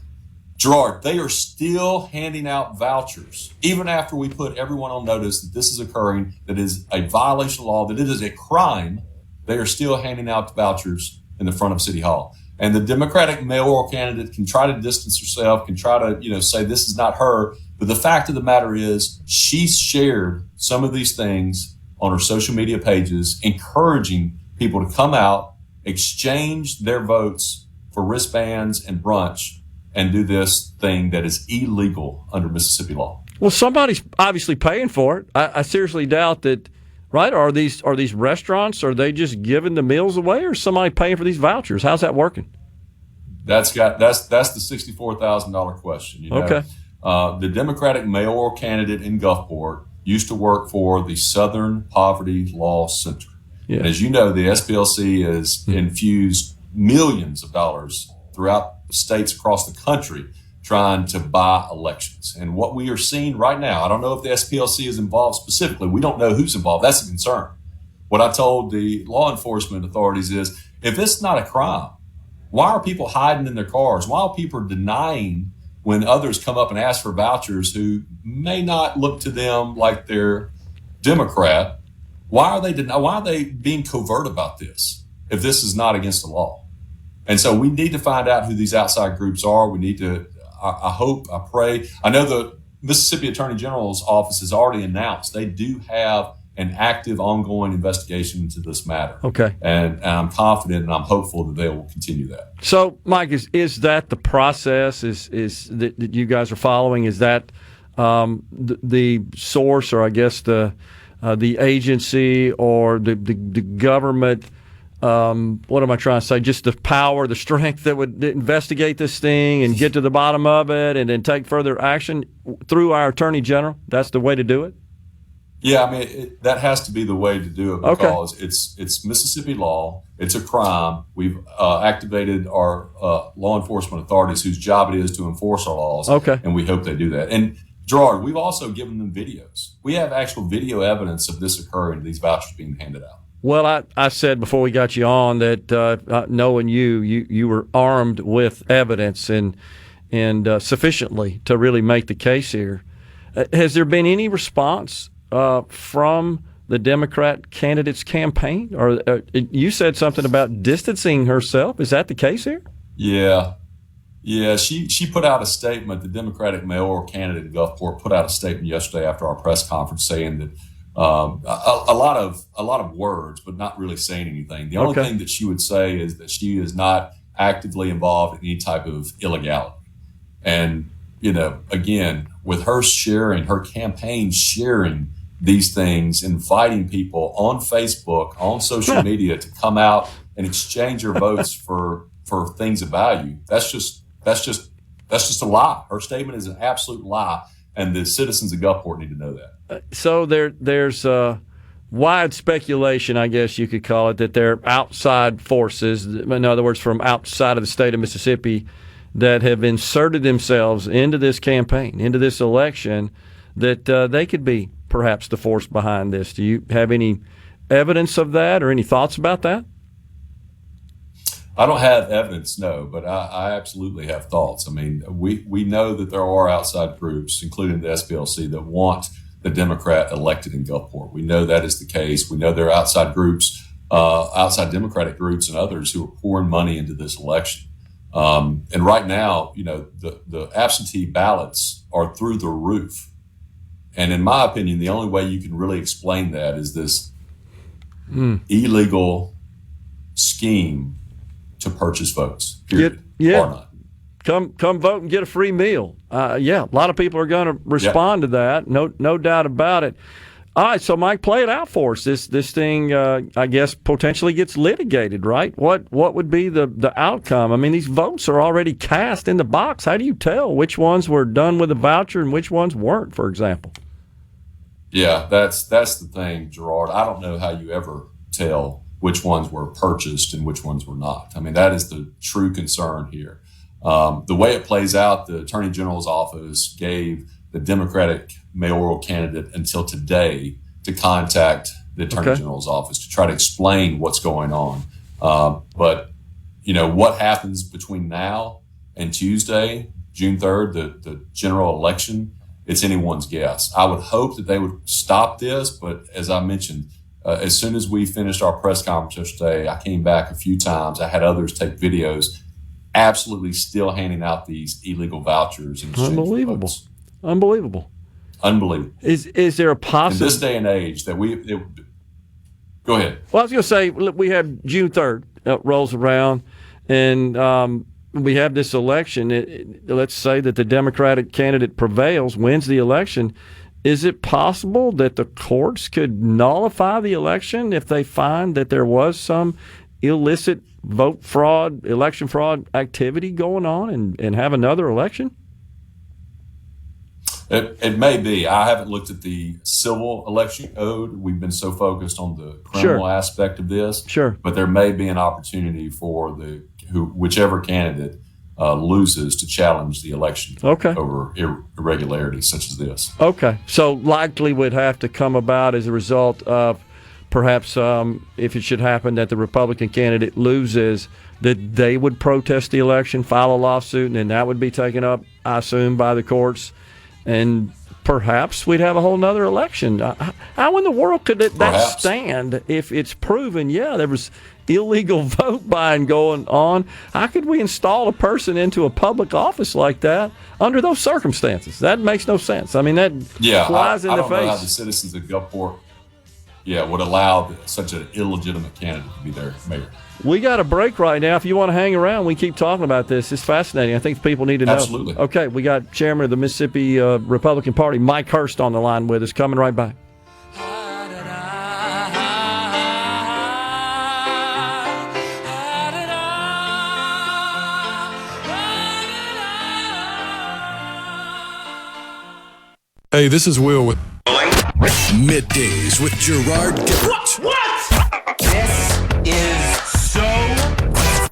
Gerard, they are still handing out vouchers, even after we put everyone on notice that this is occurring, that is a violation of law, that it is a crime. They are still handing out vouchers in the front of City Hall. And the Democratic mayoral candidate can try to distance herself, can try to, say this is not her. But the fact of the matter is she shared some of these things on her social media pages, encouraging people to come out, exchange their votes for wristbands and brunch, and do this thing that is illegal under Mississippi law. Well, somebody's obviously paying for it. I seriously doubt that. Right? Are these restaurants? Are they just giving the meals away, or is somebody paying for these vouchers? How's that working? That's the $64,000 question. Okay. The Democratic mayoral candidate in Gulfport used to work for the Southern Poverty Law Center. Yeah. And as you know, the SPLC has infused millions of dollars throughout states across the country trying to buy elections. And what we are seeing right now, I don't know if the SPLC is involved specifically. We don't know who's involved. That's a concern. What I told the law enforcement authorities is, if it's not a crime, why are people hiding in their cars? Why are people denying when others come up and ask for vouchers who may not look to them like they're Democrat? Why are they being covert about this if this is not against the law? And so we need to find out who these outside groups are. We need to, I hope, I pray. I know the Mississippi Attorney General's office has already announced they do have an active, ongoing investigation into this matter. Okay. And I'm confident and I'm hopeful that they will continue that. So, Mike, is that the process is that you guys are following? Is that the source, or I guess the agency or the government? What am I trying to say? Just the power, the strength that would investigate this thing and get to the bottom of it and then take further action through our Attorney General? That's the way to do it? Yeah, I mean, that has to be the way to do it because it's Mississippi law. It's a crime. We've activated our law enforcement authorities whose job it is to enforce our laws. Okay. And we hope they do that. And Gerard, we've also given them videos. We have actual video evidence of this occurring, these vouchers being handed out. Well, I said before we got you on that knowing you were armed with evidence and sufficiently to really make the case here. Has there been any response from the Democrat candidate's campaign? Or you said something about distancing herself. Is that the case here? Yeah. She put out a statement. The Democratic mayoral candidate in Gulfport put out a statement yesterday after our press conference saying that a lot of words, but not really saying anything. The only thing that she would say is that she is not actively involved in any type of illegality. And, again, with her sharing, her campaign sharing these things, inviting people on Facebook, on social media to come out and exchange their votes for things of value. That's just a lie. Her statement is an absolute lie, and the citizens of Gulfport need to know that. So there's wide speculation, I guess you could call it, that there are outside forces, in other words, from outside of the state of Mississippi, that have inserted themselves into this campaign, into this election, that they could be perhaps the force behind this. Do you have any evidence of that or any thoughts about that? I don't have evidence, no, but I absolutely have thoughts. I mean, we know that there are outside groups, including the SPLC, that want the Democrat elected in Gulfport. We know that is the case. We know there are outside groups, outside Democratic groups and others who are pouring money into this election. And right now, the absentee ballots are through the roof. And in my opinion, the only way you can really explain that is this illegal scheme to purchase votes. Period. Or not. Come vote and get a free meal. A lot of people are going to respond to that. No doubt about it. All right, so Mike, play it out for us. This thing, I guess, potentially gets litigated, right? What would be the outcome? I mean, these votes are already cast in the box. How do you tell which ones were done with a voucher and which ones weren't, for example? Yeah, that's the thing, Gerard. I don't know how you ever tell which ones were purchased and which ones were not. I mean, that is the true concern here. The way it plays out, the Attorney General's office gave the Democratic mayoral candidate until today to contact the Attorney General's office to try to explain what's going on. But, what happens between now and Tuesday, June 3rd, the general election, it's anyone's guess. I would hope that they would stop this, but as I mentioned, as soon as we finished our press conference yesterday, I came back a few times. I had others take videos, absolutely still handing out these illegal vouchers. In Unbelievable. Is there a possibility? In this day and age that go ahead. Well, I was going to say, look, we have June 3rd rolls around, and we have this election. Let's say that the Democratic candidate prevails, wins the election. Is it possible that the courts could nullify the election if they find that there was some illicit vote fraud, election fraud activity going on and have another election? It may be. I haven't looked at the civil election code. We've been so focused on the criminal aspect of this. Sure. But there may be an opportunity for whichever candidate loses to challenge the election over irregularities such as this. Okay. So likely would have to come about as a result of perhaps if it should happen that the Republican candidate loses, that they would protest the election, file a lawsuit, and then that would be taken up, I assume, by the courts. And perhaps we'd have a whole nother election. How in the world could that stand if it's proven, there was illegal vote buying going on? How could we install a person into a public office like that under those circumstances? That makes no sense. I mean, that flies in the face. I don't know how the citizens of Gulfport would allow such an illegitimate candidate to be their mayor. We got a break right now. If you want to hang around, we keep talking about this. It's fascinating. I think people need to know. Absolutely. Okay, we got Chairman of the Mississippi Republican Party, Mike Hurst, on the line with us. Coming right back. Hey, this is Will with Middays with Gerard Gibert. What? This is so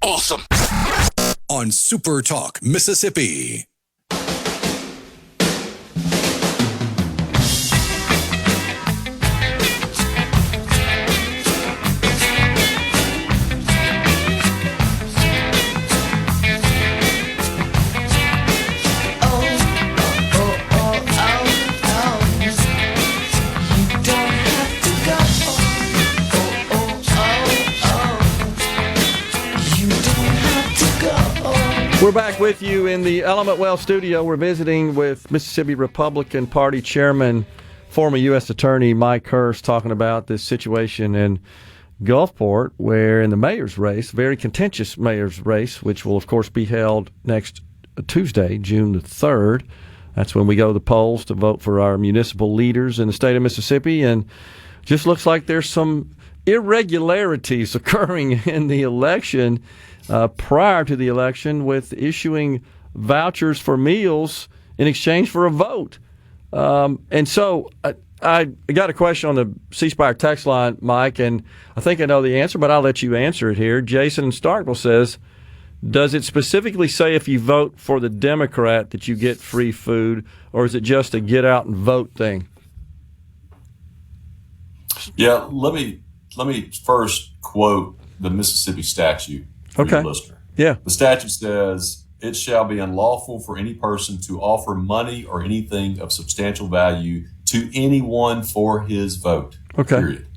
awesome. On SuperTalk, Mississippi. We're back with you in the Element Well studio. We're visiting with Mississippi Republican Party Chairman, former U.S. Attorney Mike Hurst, talking about this situation in Gulfport, where in the mayor's race, very contentious mayor's race, which will, of course, be held next Tuesday, June the 3rd. That's when we go to the polls to vote for our municipal leaders in the state of Mississippi. And just looks like there's some irregularities occurring in the election prior to the election with issuing vouchers for meals in exchange for a vote. And so I got a question on the C Spire text line, Mike, and I think I know the answer, but I'll let you answer it here. Jason in Starkville says, does it specifically say if you vote for the Democrat that you get free food, or is it just a get out and vote thing? Yeah, let me first quote the Mississippi statute for your listener. Yeah. The statute says, it shall be unlawful for any person to offer money or anything of substantial value to anyone for his vote. Okay. Period.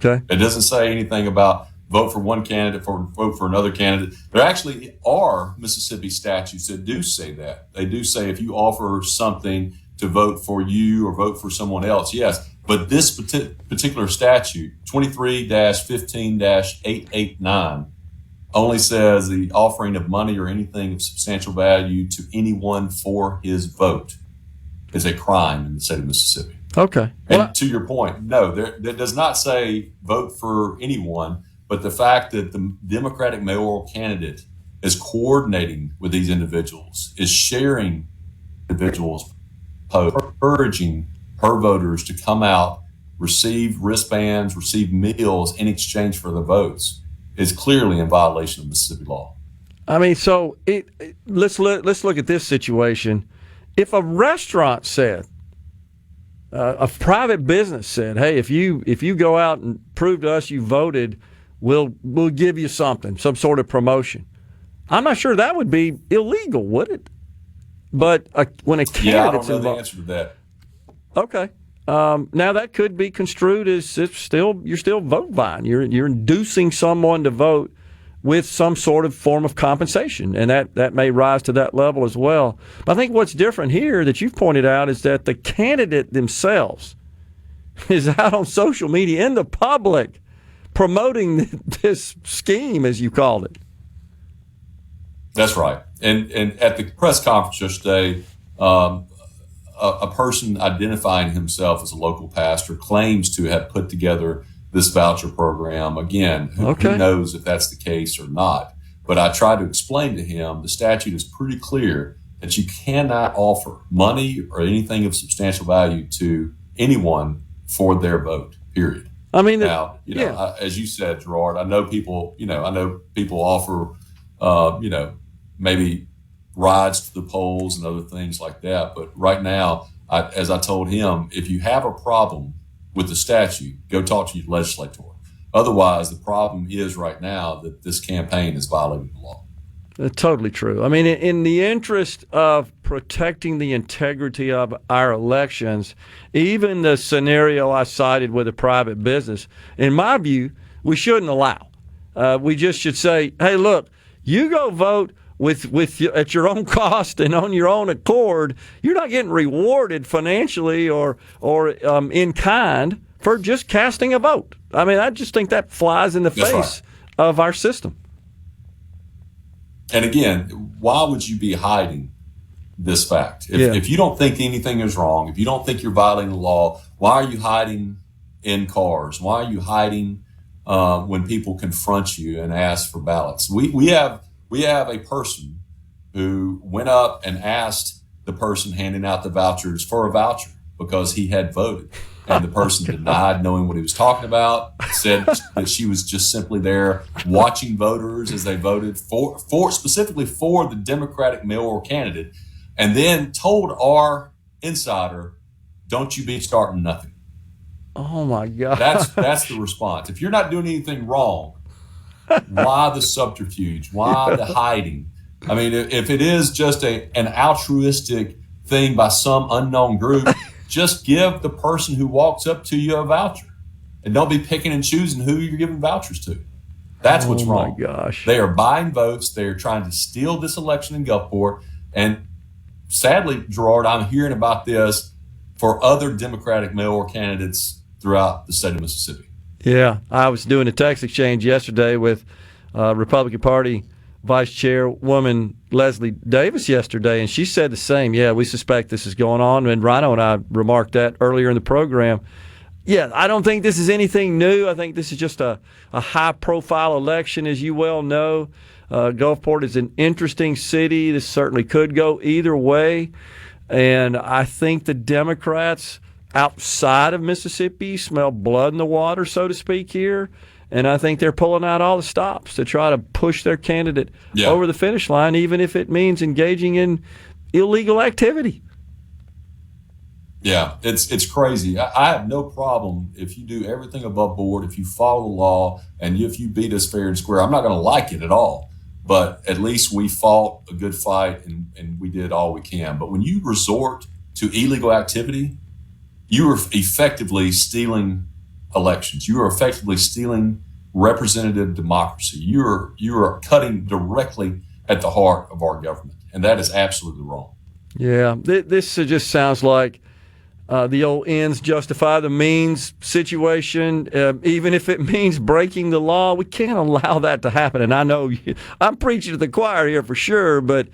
Okay. It doesn't say anything about vote for one candidate, vote for another candidate. There actually are Mississippi statutes that do say that. They do say if you offer something to vote for you or vote for someone else, yes. But this particular statute, 23-15-889, only says the offering of money or anything of substantial value to anyone for his vote is a crime in the state of Mississippi. Okay. And to your point, no, that does not say vote for anyone, but the fact that the Democratic mayoral candidate is coordinating with these individuals, is sharing individuals, encouraging her voters to come out, receive wristbands, receive meals in exchange for the votes, is clearly in violation of Mississippi law. I mean, so let's look at this situation. If a restaurant said, a private business said, "Hey, if you go out and prove to us you voted, we'll give you something, some sort of promotion," I'm not sure that would be illegal, would it? But when a candidate's I don't know the involved, answer to that. okay. Now that could be construed as you're still vote buying. You're inducing someone to vote with some sort of form of compensation, and that may rise to that level as well. But I think what's different here that you've pointed out is that the candidate themselves is out on social media in the public promoting this scheme, as you called it. That's right. And at the press conference yesterday, a person identifying himself as a local pastor claims to have put together this voucher program. Again, who knows if that's the case or not? But I tried to explain to him the statute is pretty clear that you cannot offer money or anything of substantial value to anyone for their vote, period. I mean, as you said, Gerard, I know people offer, maybe rides to the polls and other things like that. But right now, as I told him, if you have a problem with the statute, go talk to your legislator. Otherwise, the problem is right now that this campaign is violating the law. Totally true. I mean, in the interest of protecting the integrity of our elections, even the scenario I cited with a private business, in my view, we shouldn't allow. We just should say, hey, look, you go vote with at your own cost and on your own accord. You're not getting rewarded financially or in kind for just casting a vote. I mean, I just think that flies in the face of our system. And again, why would you be hiding this fact? If you don't think anything is wrong, if you don't think you're violating the law, why are you hiding in cars? Why are you hiding when people confront you and ask for ballots? We have a person who went up and asked the person handing out the vouchers for a voucher because he had voted. And the person denied knowing what he was talking about, said that she was just simply there watching voters as they voted for specifically for the Democratic mayoral candidate, and then told our insider, "Don't you be starting nothing." Oh my God. That's the response. If you're not doing anything wrong, why the subterfuge? Why the hiding? I mean, if it is just an altruistic thing by some unknown group, just give the person who walks up to you a voucher, and don't be picking and choosing who you're giving vouchers to. That's what's wrong. Oh my gosh. They are buying votes. They are trying to steal this election in Gulfport. And sadly, Gerard, I'm hearing about this for other Democratic mayoral candidates throughout the state of Mississippi. Yeah, I was doing a text exchange yesterday with Republican Party Vice Chairwoman Leslie Davis yesterday, and she said the same. Yeah, we suspect this is going on, and Rhino and I remarked that earlier in the program. Yeah, I don't think this is anything new. I think this is just a high-profile election, as you well know. Gulfport is an interesting city. This certainly could go either way, and I think the Democrats outside of Mississippi smell blood in the water, so to speak, here. And I think they're pulling out all the stops to try to push their candidate over the finish line, even if it means engaging in illegal activity. Yeah, it's crazy. I have no problem if you do everything above board, if you follow the law, and if you beat us fair and square. I'm not going to like it at all, but at least we fought a good fight and we did all we can. But when you resort to illegal activity, you are effectively stealing elections. You are effectively stealing representative democracy. You are cutting directly at the heart of our government, and that is absolutely wrong. Yeah, this just sounds like the old ends justify the means situation. Even if it means breaking the law, we can't allow that to happen. And I know I'm preaching to the choir here for sure, but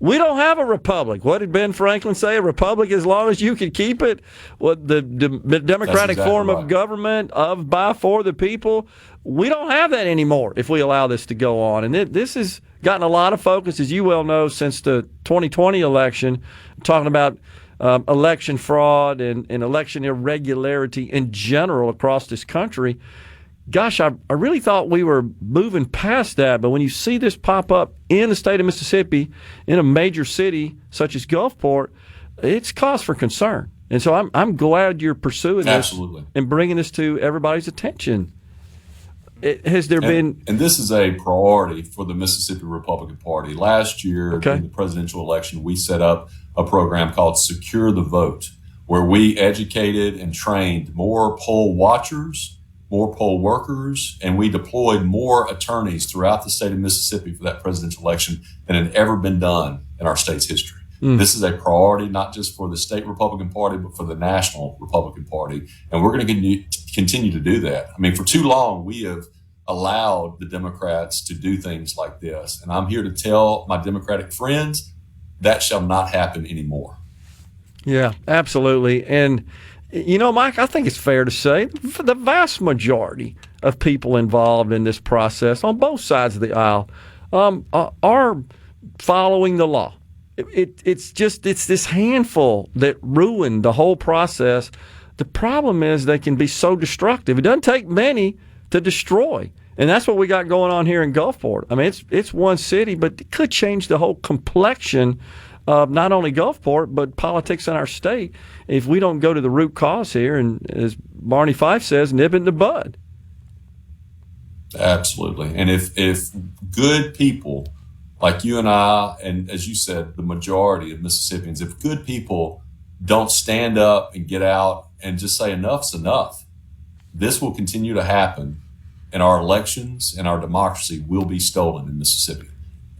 We don't have a republic. What did Ben Franklin say? A republic as long as you can keep it. What the democratic exactly form right. of government of, by, for the people. We don't have that anymore if we allow this to go on. And this has gotten a lot of focus, as you well know, since the 2020 election, talking about election fraud and election irregularity in general across this country. Gosh, I really thought we were moving past that, but when you see this pop up in the state of Mississippi, in a major city such as Gulfport, it's cause for concern. And so I'm glad you're pursuing this Absolutely. and bringing this to everybody's attention. Has there been... And this is a priority for the Mississippi Republican Party. Last year, during the presidential election, we set up a program called Secure the Vote, where we educated and trained more poll watchers, more poll workers, and we deployed more attorneys throughout the state of Mississippi for that presidential election than had ever been done in our state's history. This is a priority, not just for the state Republican Party, but for the national Republican Party. And we're going to continue to do that. I mean, for too long, we have allowed the Democrats to do things like this. And I'm here to tell my Democratic friends that shall not happen anymore. Yeah, absolutely. And you know, Mike, I think it's fair to say the vast majority of people involved in this process on both sides of the aisle are following the law. It's this handful that ruined the whole process. The problem is they can be so destructive. It doesn't take many to destroy. And that's what we got going on here in Gulfport. I mean, it's one city, but it could change the whole complexion of not only Gulfport, but politics in our state if we don't go to the root cause here and, as Barney Fife says, nip it in the bud. Absolutely. And if good people like you and I, and as you said, the majority of Mississippians, if good people don't stand up and get out and just say enough's enough, this will continue to happen, and our elections and our democracy will be stolen in Mississippi.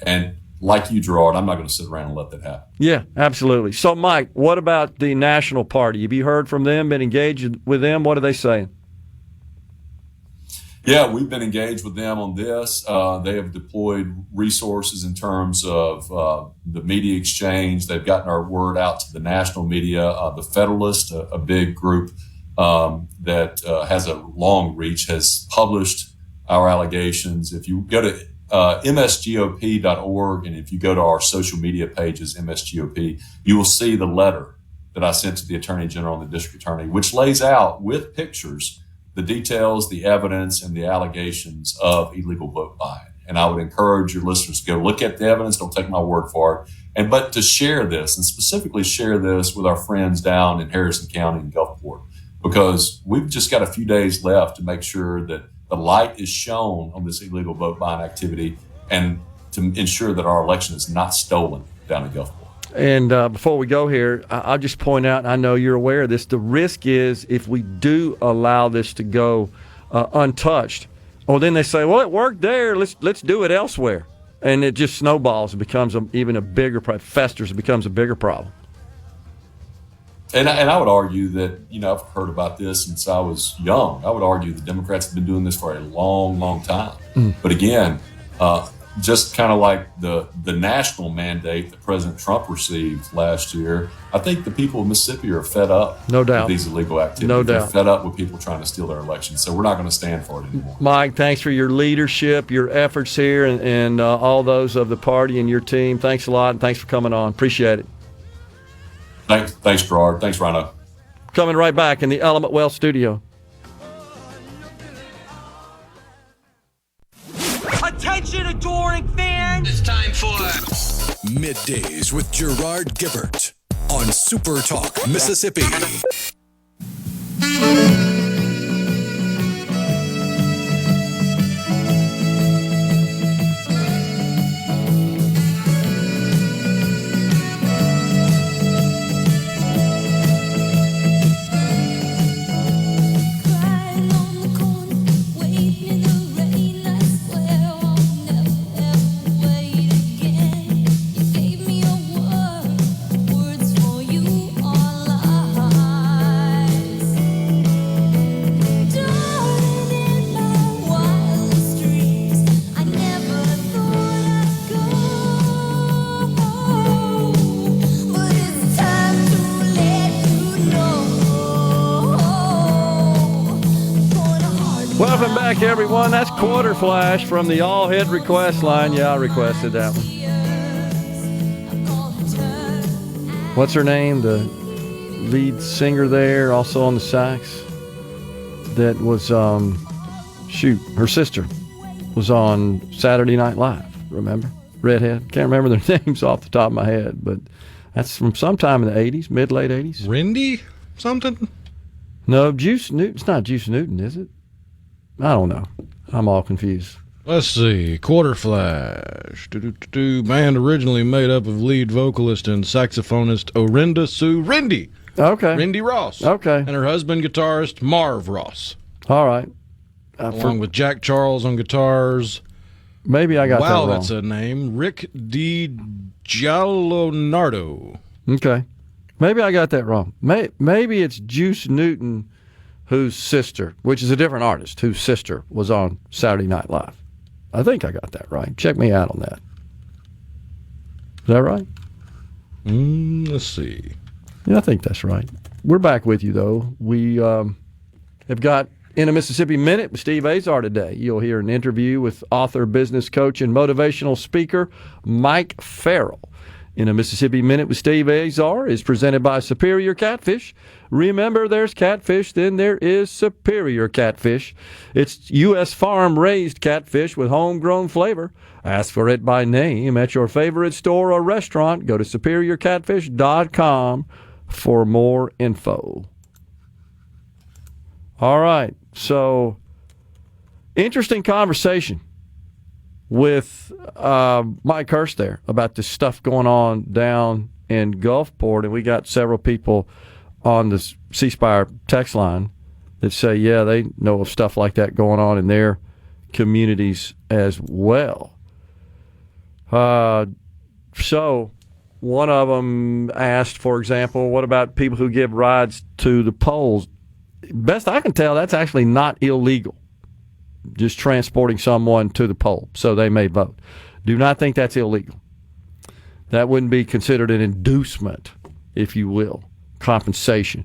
And like you, Gerard, I'm not going to sit around and let that happen. Yeah, absolutely. So, Mike, what about the National Party? Have you heard from them, been engaged with them? What are they saying? Yeah, we've been engaged with them on this. They have deployed resources in terms of the media exchange. They've gotten our word out to the national media. The Federalist, a big group that has a long reach, has published our allegations. If you go to msgop.org, and if you go to our social media pages, MSGOP, you will see the letter that I sent to the Attorney General and the District Attorney, which lays out with pictures the details, the evidence, and the allegations of illegal vote buying. And I would encourage your listeners to go look at the evidence. Don't take my word for it. But to share this, and specifically share this with our friends down in Harrison County and Gulfport, because we've just got a few days left to make sure that the light is shown on this illegal vote buying activity and to ensure that our election is not stolen down in Gulfport. And before we go here, I'll just point out, and I know you're aware of this, the risk is if we do allow this to go untouched, well, then they say, well, it worked there, let's do it elsewhere. And it just snowballs and becomes even a bigger problem, festers, it becomes a bigger problem. And I would argue that, I've heard about this since I was young. I would argue the Democrats have been doing this for a long, long time. But again, just kind of like the national mandate that President Trump received last year, I think the people of Mississippi are fed up no doubt. with these illegal activities. No doubt. They're fed up with people trying to steal their elections. So we're not going to stand for it anymore. Mike, thanks for your leadership, your efforts here, and all those of the party and your team. Thanks a lot, and thanks for coming on. Appreciate it. Thanks, Gerard. Thanks, Rhino. Coming right back in the Element Wealth studio. Attention, adoring fans! It's time for Middays with Gerard Gibert on SuperTalk, Mississippi. Welcome back, everyone. That's Quarter Flash from the All Hit Request line. Yeah, I requested that one. What's her name? The lead singer there, also on the sax. That was, her sister was on Saturday Night Live, remember? Redhead. Can't remember their names off the top of my head, but that's from sometime in the 80s, mid-late 80s. Rindy something? No, Juice Newton. It's not Juice Newton, is it? I don't know. I'm all confused. Let's see. Quarter Flash. Band originally made up of lead vocalist and saxophonist Orinda Sue Rindy. Okay. Rindy Ross. Okay. And her husband, guitarist Marv Ross. All right. Along with Jack Charles on guitars. Maybe I got that wrong. Wow, that's a name. Rick DiGiallonardo. Okay. Maybe I got that wrong. Maybe it's Juice Newton, whose sister, which is a different artist, whose sister was on Saturday Night Live. I think I got that right. Check me out on that. Is that right? Let's see. Yeah, I think that's right. We're back with you, though. We have got In a Mississippi Minute with Steve Azar today. You'll hear an interview with author, business coach, and motivational speaker Mike Farrell. In a Mississippi Minute with Steve Azar is presented by Superior Catfish. Remember, there's catfish, then there is Superior Catfish. It's U.S. farm-raised catfish with homegrown flavor. Ask for it by name at your favorite store or restaurant. Go to superiorcatfish.com for more info. All right, so interesting conversation with Mike Hurst there about this stuff going on down in Gulfport, and we got several people on the C-Spire text line that say, yeah, they know of stuff like that going on in their communities as well. So one of them asked, for example, what about people who give rides to the polls? Best I can tell, that's actually not illegal. Just transporting someone to the poll so they may vote. Do not think that's illegal. That wouldn't be considered an inducement, if you will, compensation.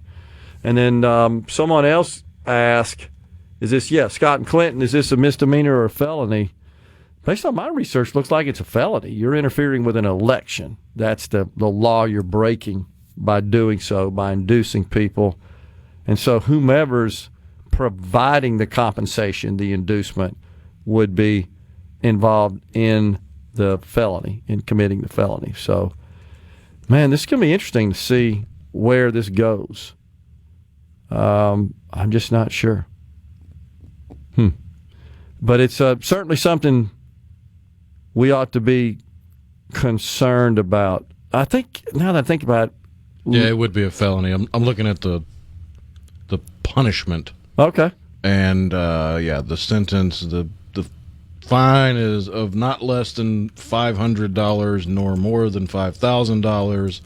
And then someone else asked, Scott and Clinton, is this a misdemeanor or a felony? Based on my research, looks like it's a felony. You're interfering with an election. That's the law you're breaking by doing so, by inducing people. And so whomever's providing the compensation, the inducement, would be involved in the felony, in committing the felony. So, man, this is going to be interesting to see where this goes. I'm just not sure. But it's certainly something we ought to be concerned about. I think, now that I think about it. Yeah, it would be a felony. I'm looking at the punishment. Okay. And, the sentence, the fine is of not less than $500 nor more than $5,000,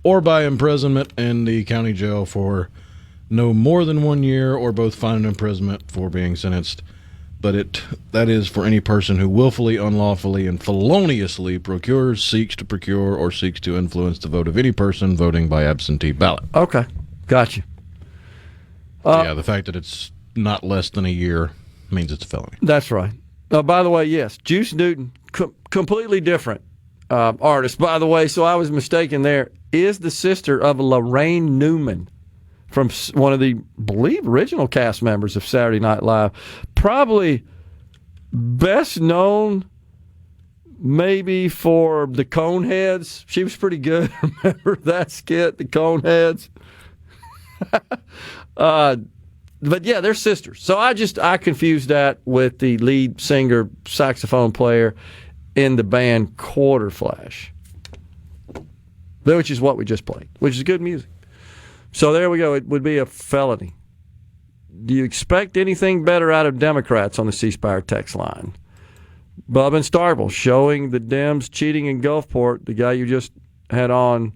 or by imprisonment in the county jail for no more than 1 year, or both fine and imprisonment for being sentenced. But that is for any person who willfully, unlawfully, and feloniously procures, seeks to procure, or seeks to influence the vote of any person voting by absentee ballot. Okay. Gotcha. The fact that it's not less than a year means it's a felony. That's right. By the way, yes, Juice Newton, completely different artist, by the way, so I was mistaken there, is the sister of Lorraine Newman from one of the, believe, original cast members of Saturday Night Live. Probably best known maybe for the Coneheads. She was pretty good. Remember that skit, the Coneheads? But yeah, they're sisters. So I confused that with the lead singer, saxophone player in the band Quarter Flash, which is what we just played, which is good music. So there we go. It would be a felony. Do you expect anything better out of Democrats on the C-Spire text line? Bub and Starkville showing the Dems cheating in Gulfport. The guy you just had on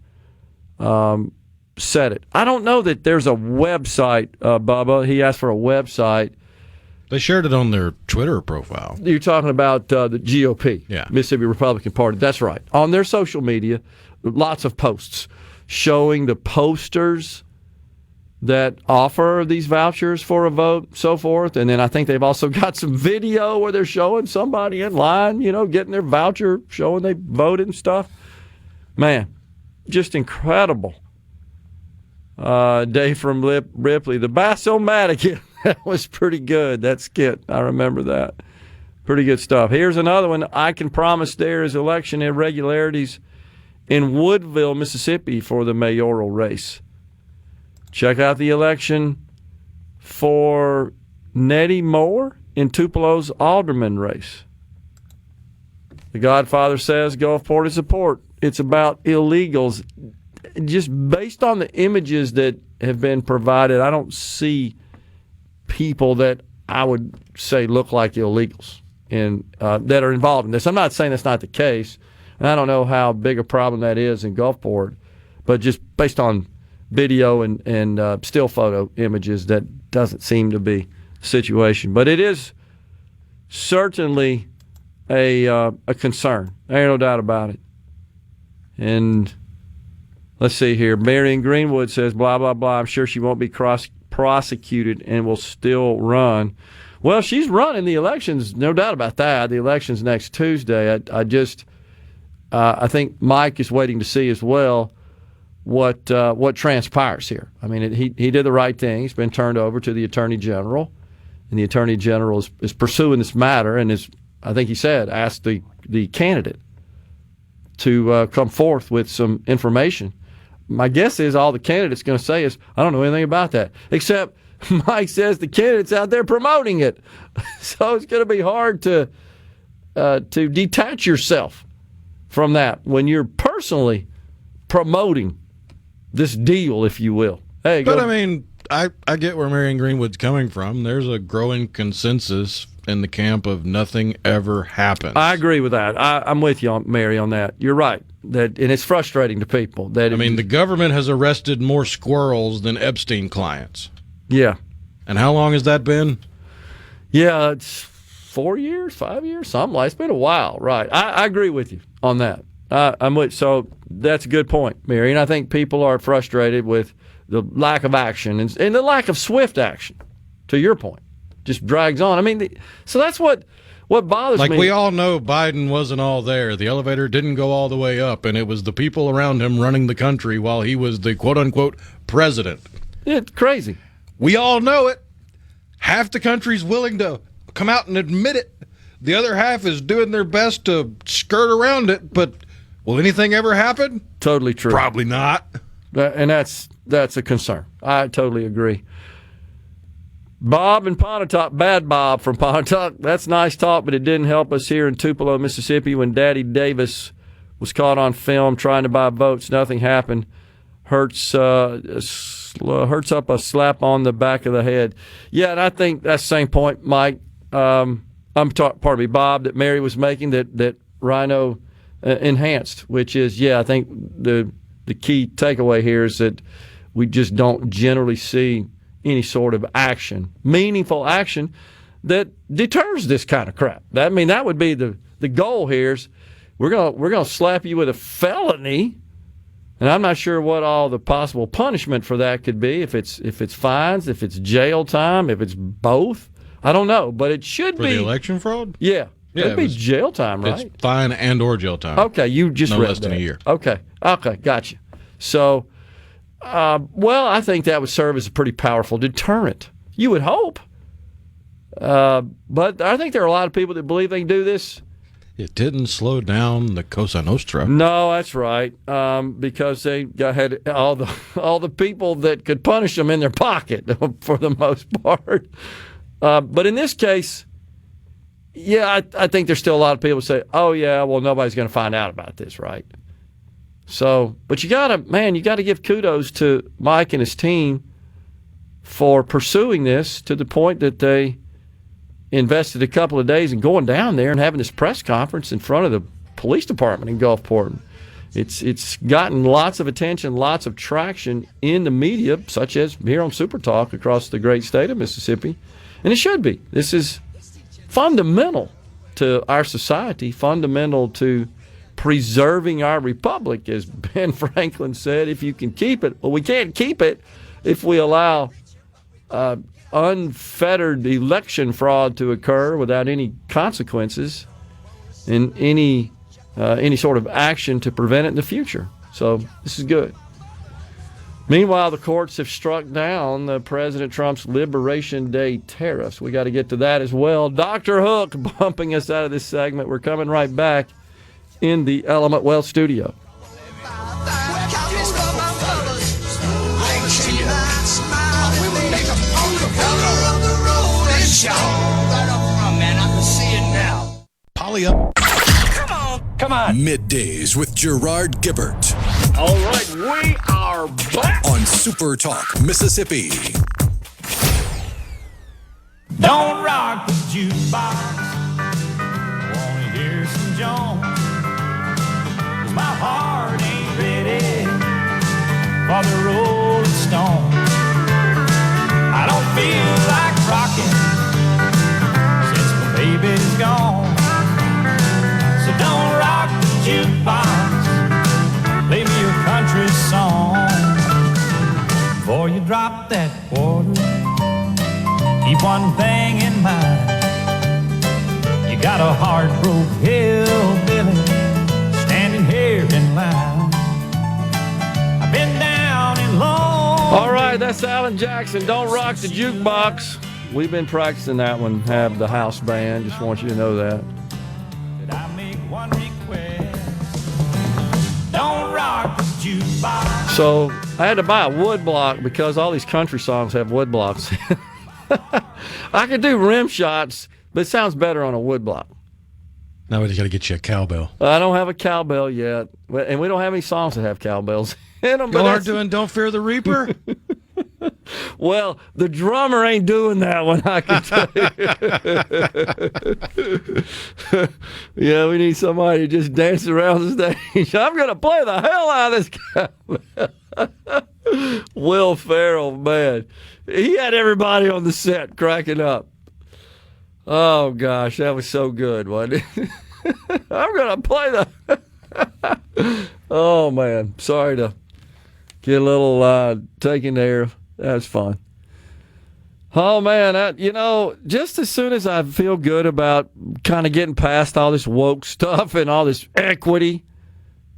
said it. I don't know that there's a website, Bubba. He asked for a website. They shared it on their Twitter profile. You're talking about the GOP, yeah. Mississippi Republican Party. That's right. On their social media, lots of posts showing the posters that offer these vouchers for a vote, so forth. And then I think they've also got some video where they're showing somebody in line, getting their voucher, showing they voted and stuff. Man, just incredible. Dave from Ripley, the Bass-O-Matic, that was pretty good, that skit. I remember that. Pretty good stuff. Here's another one. I can promise there is election irregularities in Woodville, Mississippi for the mayoral race. Check out the election for Nettie Moore in Tupelo's alderman race. The Godfather says Gulfport is support. It's about illegals. Just based on the images that have been provided, I don't see people that I would say look like illegals that are involved in this. I'm not saying that's not the case. And I don't know how big a problem that is in Gulfport, but just based on video and still photo images, that doesn't seem to be the situation. But it is certainly a concern. There ain't no doubt about it. And let's see here. Marion Greenwood says, blah, blah, blah. I'm sure she won't be prosecuted and will still run. Well, she's running the elections, no doubt about that. The election's next Tuesday. I think Mike is waiting to see as well what transpires here. I mean, he did the right thing. He's been turned over to the Attorney General, and the Attorney General is pursuing this matter and is, I think he said, asked the candidate to come forth with some information. My guess is all the candidate's going to say is, I don't know anything about that, except Mike says the candidate's out there promoting it. So it's going to be hard to detach yourself from that when you're personally promoting this deal, if you will. Hey, but I mean, I get where Marion Greenwood's coming from. There's a growing consensus in the camp of nothing ever happens. I agree with that. I'm with you, Mary, on that. You're right. And it's frustrating to people. The government has arrested more squirrels than Epstein clients. Yeah. And how long has that been? Yeah, it's 4 years, 5 years, something like. It's been a while, right? I agree with you on that. So that's a good point, Mary. And I think people are frustrated with the lack of action and the lack of swift action. To your point, just drags on. I mean, so that's what bothers me. Like we all know, Biden wasn't all there. The elevator didn't go all the way up, and it was the people around him running the country while he was the quote unquote president. It's crazy. We all know it. Half the country's willing to come out and admit it. The other half is doing their best to skirt around it, but will anything ever happen? Totally true. Probably not. And that's a concern. I totally agree. Bob in Pontotoc, bad Bob from Pontotoc. That's nice talk, but it didn't help us here in Tupelo, Mississippi when Daddy Davis was caught on film trying to buy votes. Nothing happened. Hurts up a slap on the back of the head. Yeah, and I think that's the same point, Mike. Bob, that Mary was making that Rhino enhanced, which is, I think the key takeaway here is that we just don't generally see any sort of action, meaningful action that deters this kind of crap. That would be the goal here is we're gonna slap you with a felony. And I'm not sure what all the possible punishment for that could be, if it's fines, if it's jail time, if it's both. I don't know, but it should be. For the election fraud? Yeah. It'd be jail time, right? It's fine and or jail time. Okay, you just read no less that. than a year. Okay, gotcha. So, I think that would serve as a pretty powerful deterrent. You would hope. But I think there are a lot of people that believe they can do this. It didn't slow down the Cosa Nostra. No, that's right, because they had all the people that could punish them in their pocket for the most part. But in this case, I think there's still a lot of people who say, "Oh yeah, well nobody's going to find out about this, right?" So, but you got to give kudos to Mike and his team for pursuing this to the point that they invested a couple of days in going down there and having this press conference in front of the police department in Gulfport. It's gotten lots of attention, lots of traction in the media, such as here on SuperTalk across the great state of Mississippi. And it should be. This is fundamental to our society, fundamental to preserving our republic, as Ben Franklin said. If you can keep it, well, we can't keep it if we allow unfettered election fraud to occur without any consequences and any sort of action to prevent it in the future. So this is good. Meanwhile, the courts have struck down President Trump's Liberation Day tariffs. We got to get to that as well. Dr. Hook bumping us out of this segment. We're coming right back in the Element Wealth studio. Polly up. Come on. Middays with Gerard Gibert. All right, we are back on SuperTalk, Mississippi. Don't rock the jukebox. Wanna hear some Jones? 'Cause my heart ain't ready for the Rolling Stones. I don't feel like rocking since my baby's gone. So don't rock the jukebox. Play me a country song. Before you drop that quarter, keep one thing in mind. You got a heart-broke hillbilly standing here in line. I've been down in long. All right, that's Alan Jackson. Don't rock the jukebox. We've been practicing that one. Have the house band. Just want you to know that. Did I make one request? Don't rock the jukebox. So I had to buy a wood block because all these country songs have wood blocks. I could do rim shots, but it sounds better on a wood block. Now we got to get you a cowbell. I don't have a cowbell yet, and we don't have any songs that have cowbells in them. Y'all aren't doing Don't Fear the Reaper? Well, the drummer ain't doing that one, I can tell you. Yeah, we need somebody to just dance around the stage. I'm going to play the hell out of this cowbell. Will Ferrell, man. He had everybody on the set cracking up. Oh, gosh, that was so good, wasn't it? I'm going to play the... Oh, man. Sorry to get a little taken there. That's fun. Oh, man, just as soon as I feel good about kind of getting past all this woke stuff and all this equity,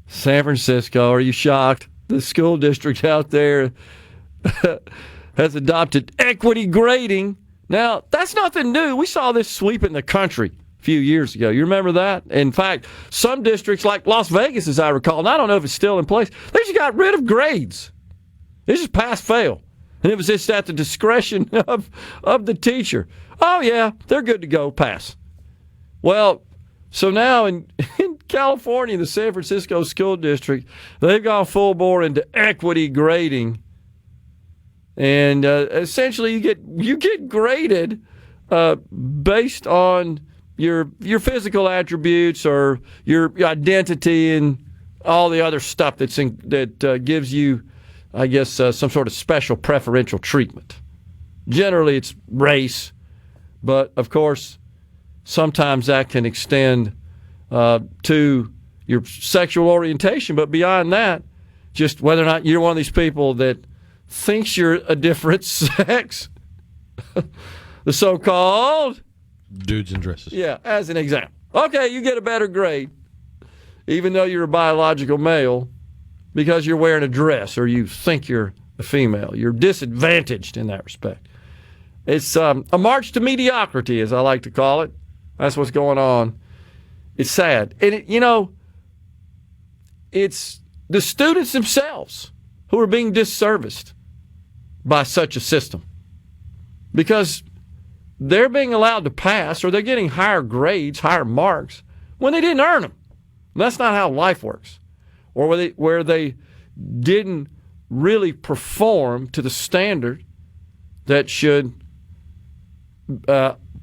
San Francisco, are you shocked? The school district out there has adopted equity grading. Now, that's nothing new. We saw this sweeping the country a few years ago. You remember that? In fact, some districts like Las Vegas, as I recall, and I don't know if it's still in place, they just got rid of grades. They just pass-fail. And it was just at the discretion of the teacher. Oh, yeah, they're good to go, pass. Well, so now in California, the San Francisco School District, they've gone full bore into equity grading. And essentially you get graded based on your physical attributes or your identity and all the other stuff that gives you, I guess, some sort of special preferential treatment. Generally, it's race, but of course, sometimes that can extend to your sexual orientation. But beyond that, just whether or not you're one of these people that thinks you're a different sex, the so-called dudes in dresses. Yeah, as an example. Okay, you get a better grade, even though you're a biological male, because you're wearing a dress or you think you're a female. You're disadvantaged in that respect. It's a march to mediocrity, as I like to call it. That's what's going on. It's sad. And, it's the students themselves who are being disserviced by such a system because they're being allowed to pass or they're getting higher grades, higher marks when they didn't earn them. And that's not how life works. Or where they didn't really perform to the standard that should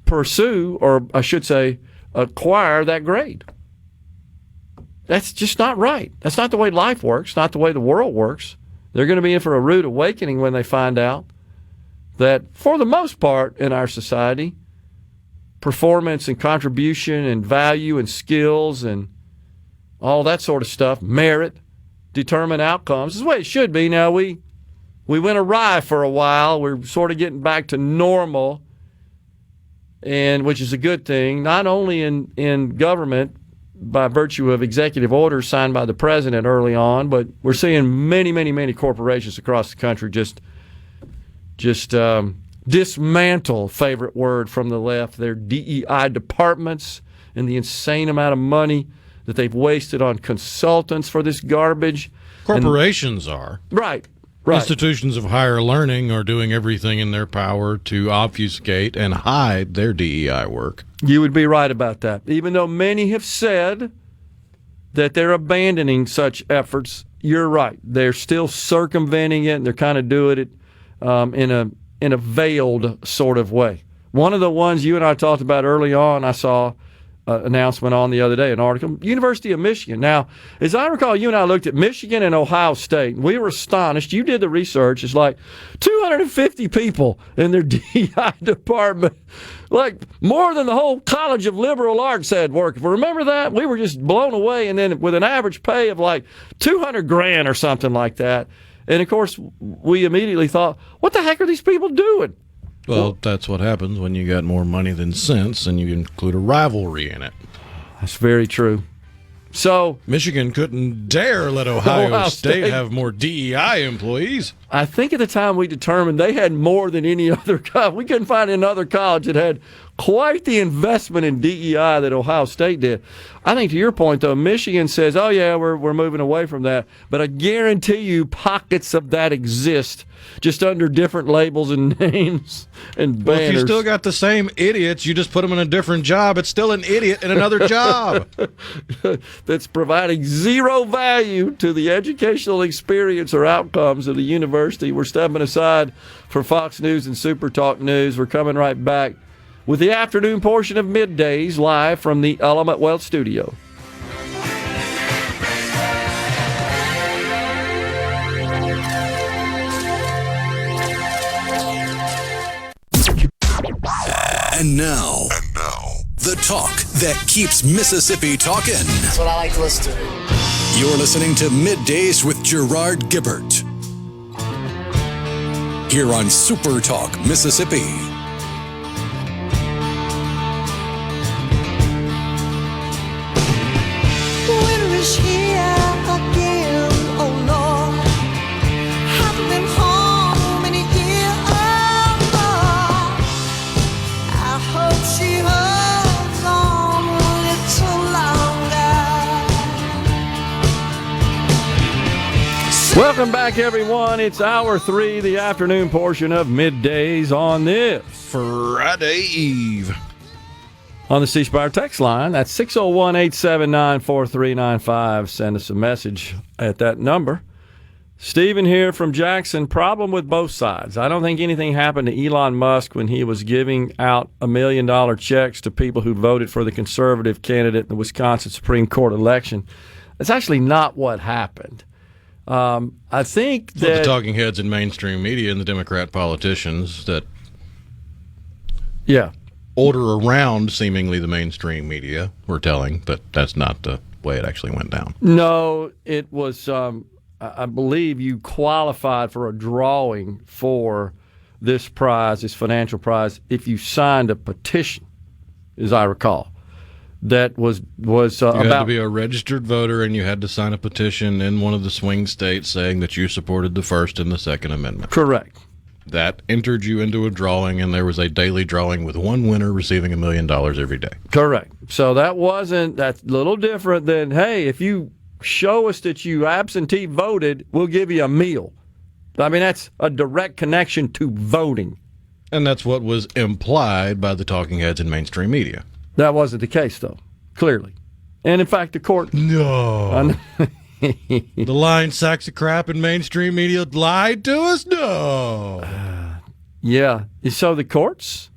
pursue, or I should say, acquire that grade. That's just not right. That's not the way life works, not the way the world works. They're going to be in for a rude awakening when they find out that, for the most part in our society, performance and contribution and value and skills and all that sort of stuff, merit, determine outcomes. This is the way it should be. Now, we we went awry for a while. We're sort of getting back to normal, and which is a good thing, not only in government by virtue of executive orders signed by the president early on, but we're seeing many, many, many corporations across the country just dismantle, favorite word from the left, their DEI departments and the insane amount of money that they've wasted on consultants for this garbage. Corporations are. Right. Institutions of higher learning are doing everything in their power to obfuscate and hide their DEI work. You would be right about that. Even though many have said that they're abandoning such efforts, you're right. They're still circumventing it, and they're kind of doing it in a veiled sort of way. One of the ones you and I talked about early on, I saw announcement on the other day, an article, University of Michigan. Now, as I recall, you and I looked at Michigan and Ohio State, and we were astonished. You did the research. It's like 250 people in their DEI department, like more than the whole College of Liberal Arts had working. Remember that? We were just blown away, and then with an average pay of like $200,000 or something like that. And, of course, we immediately thought, what the heck are these people doing? Well, that's what happens when you got more money than sense and you include a rivalry in it. That's very true. So Michigan couldn't dare let Ohio State have more DEI employees. I think at the time we determined they had more than any other college. We couldn't find another college that had quite the investment in DEI that Ohio State did. I think to your point, though, Michigan says, oh, yeah, we're moving away from that. But I guarantee you pockets of that exist just under different labels and names and banners. Well, if you still got the same idiots, you just put them in a different job. It's still an idiot in another job. That's providing zero value to the educational experience or outcomes of the university. We're stepping aside for Fox News and SuperTalk News. We're coming right back with the afternoon portion of Middays live from the Element Wealth Studio. And now, the talk that keeps Mississippi talking. That's what I like to listen to. You're listening to Middays with Gerard Gibert here on SuperTalk Mississippi. Winter is here again, oh Lord. Haven't been home in a year, oh. I hope she holds on a little longer. Welcome back, everyone. It's hour 3, the afternoon portion of Middays on this Friday Eve. on the C Spire text line. That's 601-879-4395. Send us a message at that number. Stephen here from Jackson. Problem with both sides. I don't think anything happened to Elon Musk when he was giving out $1 million checks to people who voted for the conservative candidate in the Wisconsin Supreme Court election. That's actually not what happened. I think that the talking heads in mainstream media and the Democrat politicians that order around seemingly the mainstream media were telling that that's not the way it actually went down. No, it was, I believe you qualified for a drawing for this prize, this financial prize, if you signed a petition, as I recall. That was you had to be a registered voter, and you had to sign a petition in one of the swing states saying that you supported the First and the Second Amendment. Correct. That entered you into a drawing, and there was a daily drawing with one winner receiving $1 million every day. Correct. So that's a little different than, hey, if you show us that you absentee voted, we'll give you a meal. I mean, that's a direct connection to voting. And that's what was implied by the talking heads in mainstream media. That wasn't the case, though, clearly. And, in fact, the court... No. The lying sacks of crap in mainstream media lied to us? No. Yeah. So the courts,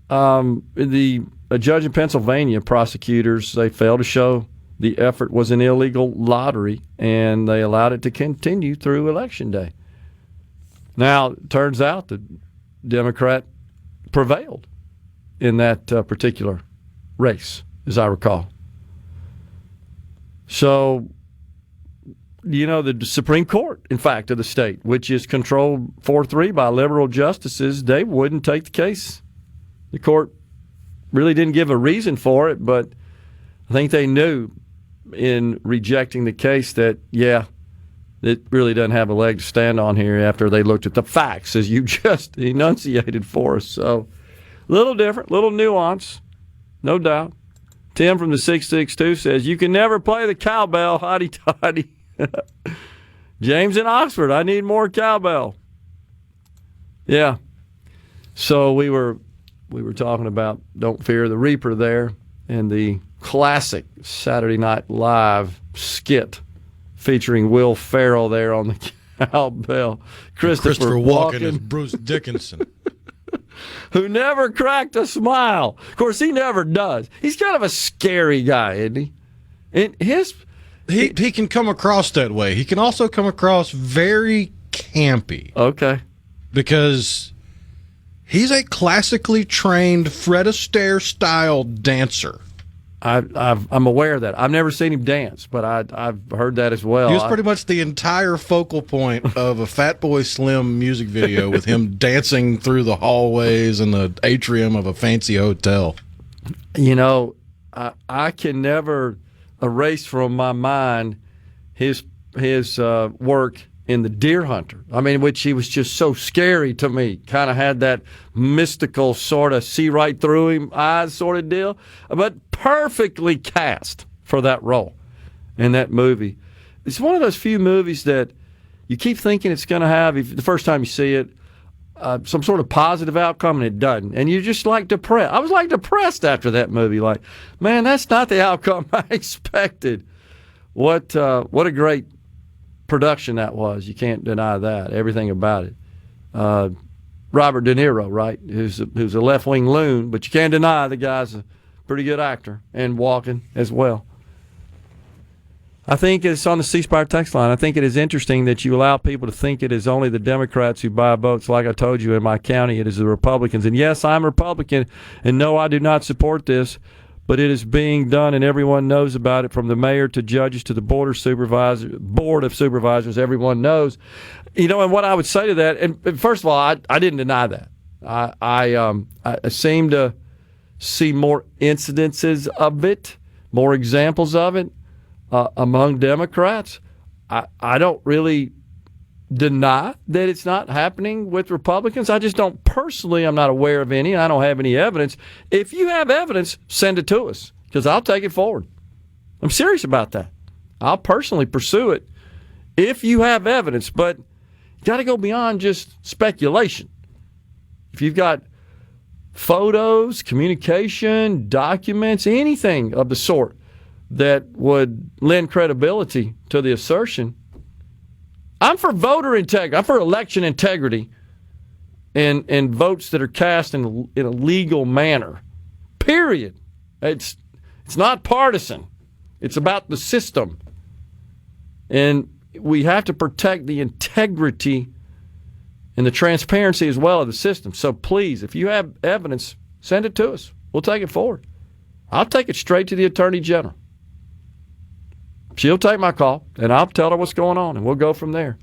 a judge in Pennsylvania, prosecutors, they failed to show the effort was an illegal lottery, and they allowed it to continue through Election Day. Now, it turns out the Democrat prevailed in that particular race, as I recall. So the Supreme Court, in fact, of the state, which is controlled 4-3 by liberal justices, they wouldn't take the case. The court really didn't give a reason for it, but I think they knew in rejecting the case that, it really doesn't have a leg to stand on here after they looked at the facts, as you just enunciated for us. So, a little different, little nuance, no doubt. Tim from the 662 says, you can never play the cowbell, hotty-toddy. James in Oxford, I need more cowbell. Yeah. So we were talking about Don't Fear the Reaper there and the classic Saturday Night Live skit featuring Will Ferrell there on the cowbell. Christopher Walken as Bruce Dickinson. Who never cracked a smile. Of course, he never does. He's kind of a scary guy, isn't he? And he can come across that way. He can also come across very campy. Okay. Because he's a classically trained Fred Astaire-style dancer. I'm aware of that. I've never seen him dance, but I've heard that as well. He was pretty much the entire focal point of a Fatboy Slim music video with him dancing through the hallways and the atrium of a fancy hotel. I can never erase from my mind his work in The Deer Hunter. I mean, which he was just so scary to me. Kind of had that mystical sort of see right through him eyes sort of deal, but perfectly cast for that role in that movie. It's one of those few movies that you keep thinking it's going to have, the first time you see it, some sort of positive outcome, and it doesn't. And you're just like depressed. I was like depressed after that movie. Like, man, that's not the outcome I expected. What a great production that was. You can't deny that. Everything about it. Robert De Niro, right? Who's a left-wing loon, but you can't deny the guy's a pretty good actor, and Walken as well. I think it's on the C Spire text line. I think it is interesting that you allow people to think it is only the Democrats who buy votes. Like I told you, in my county, it is the Republicans. And yes, I'm a Republican, and no, I do not support this, but it is being done, and everyone knows about it, from the mayor to judges to the board of supervisors. Everyone knows. And what I would say to that, and first of all, I didn't deny that. I seem to see more incidences of it, more examples of it among Democrats. I don't really deny that it's not happening with Republicans. I just don't personally, I'm not aware of any. I don't have any evidence. If you have evidence, send it to us, because I'll take it forward. I'm serious about that. I'll personally pursue it if you have evidence, but you got to go beyond just speculation. If you've got photos, communication, documents, anything of the sort that would lend credibility to the assertion, I'm for voter integrity. I'm for election integrity and votes that are cast in a legal manner. Period. It's not partisan. It's about the system. And we have to protect the integrity and the transparency as well of the system. So please, if you have evidence, send it to us. We'll take it forward. I'll take it straight to the Attorney General. She'll take my call, and I'll tell her what's going on, and we'll go from there.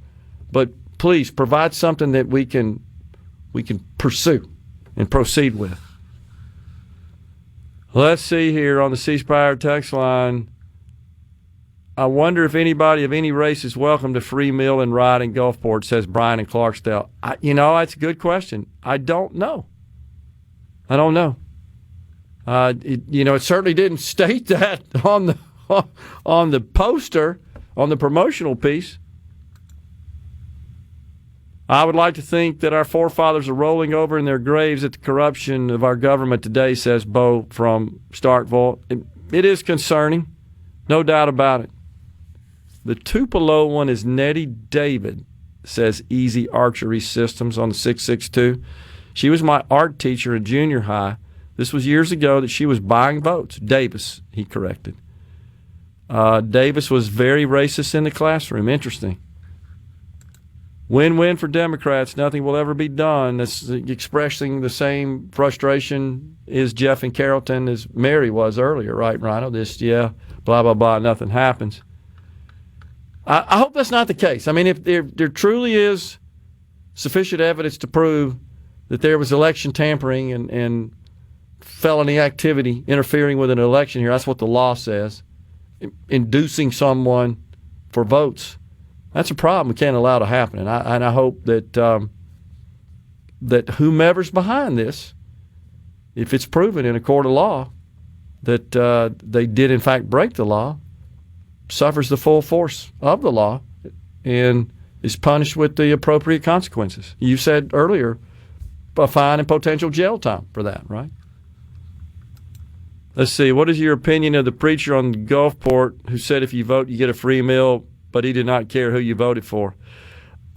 But please, provide something that we can pursue and proceed with. Let's see here on the C Spire text line. I wonder if anybody of any race is welcome to free meal and ride in Gulfport, says Brian in Clarksdale. That's a good question. I don't know. It certainly didn't state that on the poster, on the promotional piece. I would like to think that our forefathers are rolling over in their graves at the corruption of our government today, says Bo from Starkville. It is concerning, no doubt about it. The Tupelo one is Nettie David, says Easy Archery Systems on the 662. She was my art teacher in junior high. This was years ago that she was buying votes. Davis, he corrected. Davis was very racist in the classroom. Interesting. Win-win for Democrats. Nothing will ever be done. That's expressing the same frustration as Jeff in Carrollton as Mary was earlier, right, Rhino? Blah, blah, blah, nothing happens. I hope that's not the case. I mean, if there truly is sufficient evidence to prove that there was election tampering and felony activity interfering with an election here, that's what the law says, inducing someone for votes, that's a problem we can't allow to happen. And I hope that that whomever's behind this, if it's proven in a court of law that they did in fact break the law, suffers the full force of the law and is punished with the appropriate consequences. You said earlier, a fine and potential jail time for that, right? Let's see. What is your opinion of the preacher on Gulfport who said if you vote, you get a free meal, but he did not care who you voted for?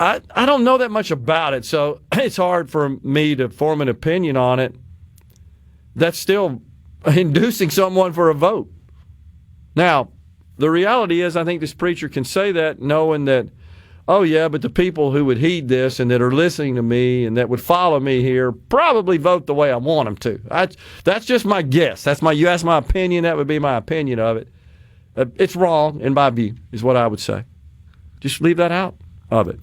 I don't know that much about it, so it's hard for me to form an opinion on it. That's still inducing someone for a vote. Now, the reality is I think this preacher can say that knowing that, oh, yeah, but the people who would heed this and that are listening to me and that would follow me here probably vote the way I want them to. That's just my guess. You ask my opinion, that would be my opinion of it. It's wrong, in my view, is what I would say. Just leave that out of it.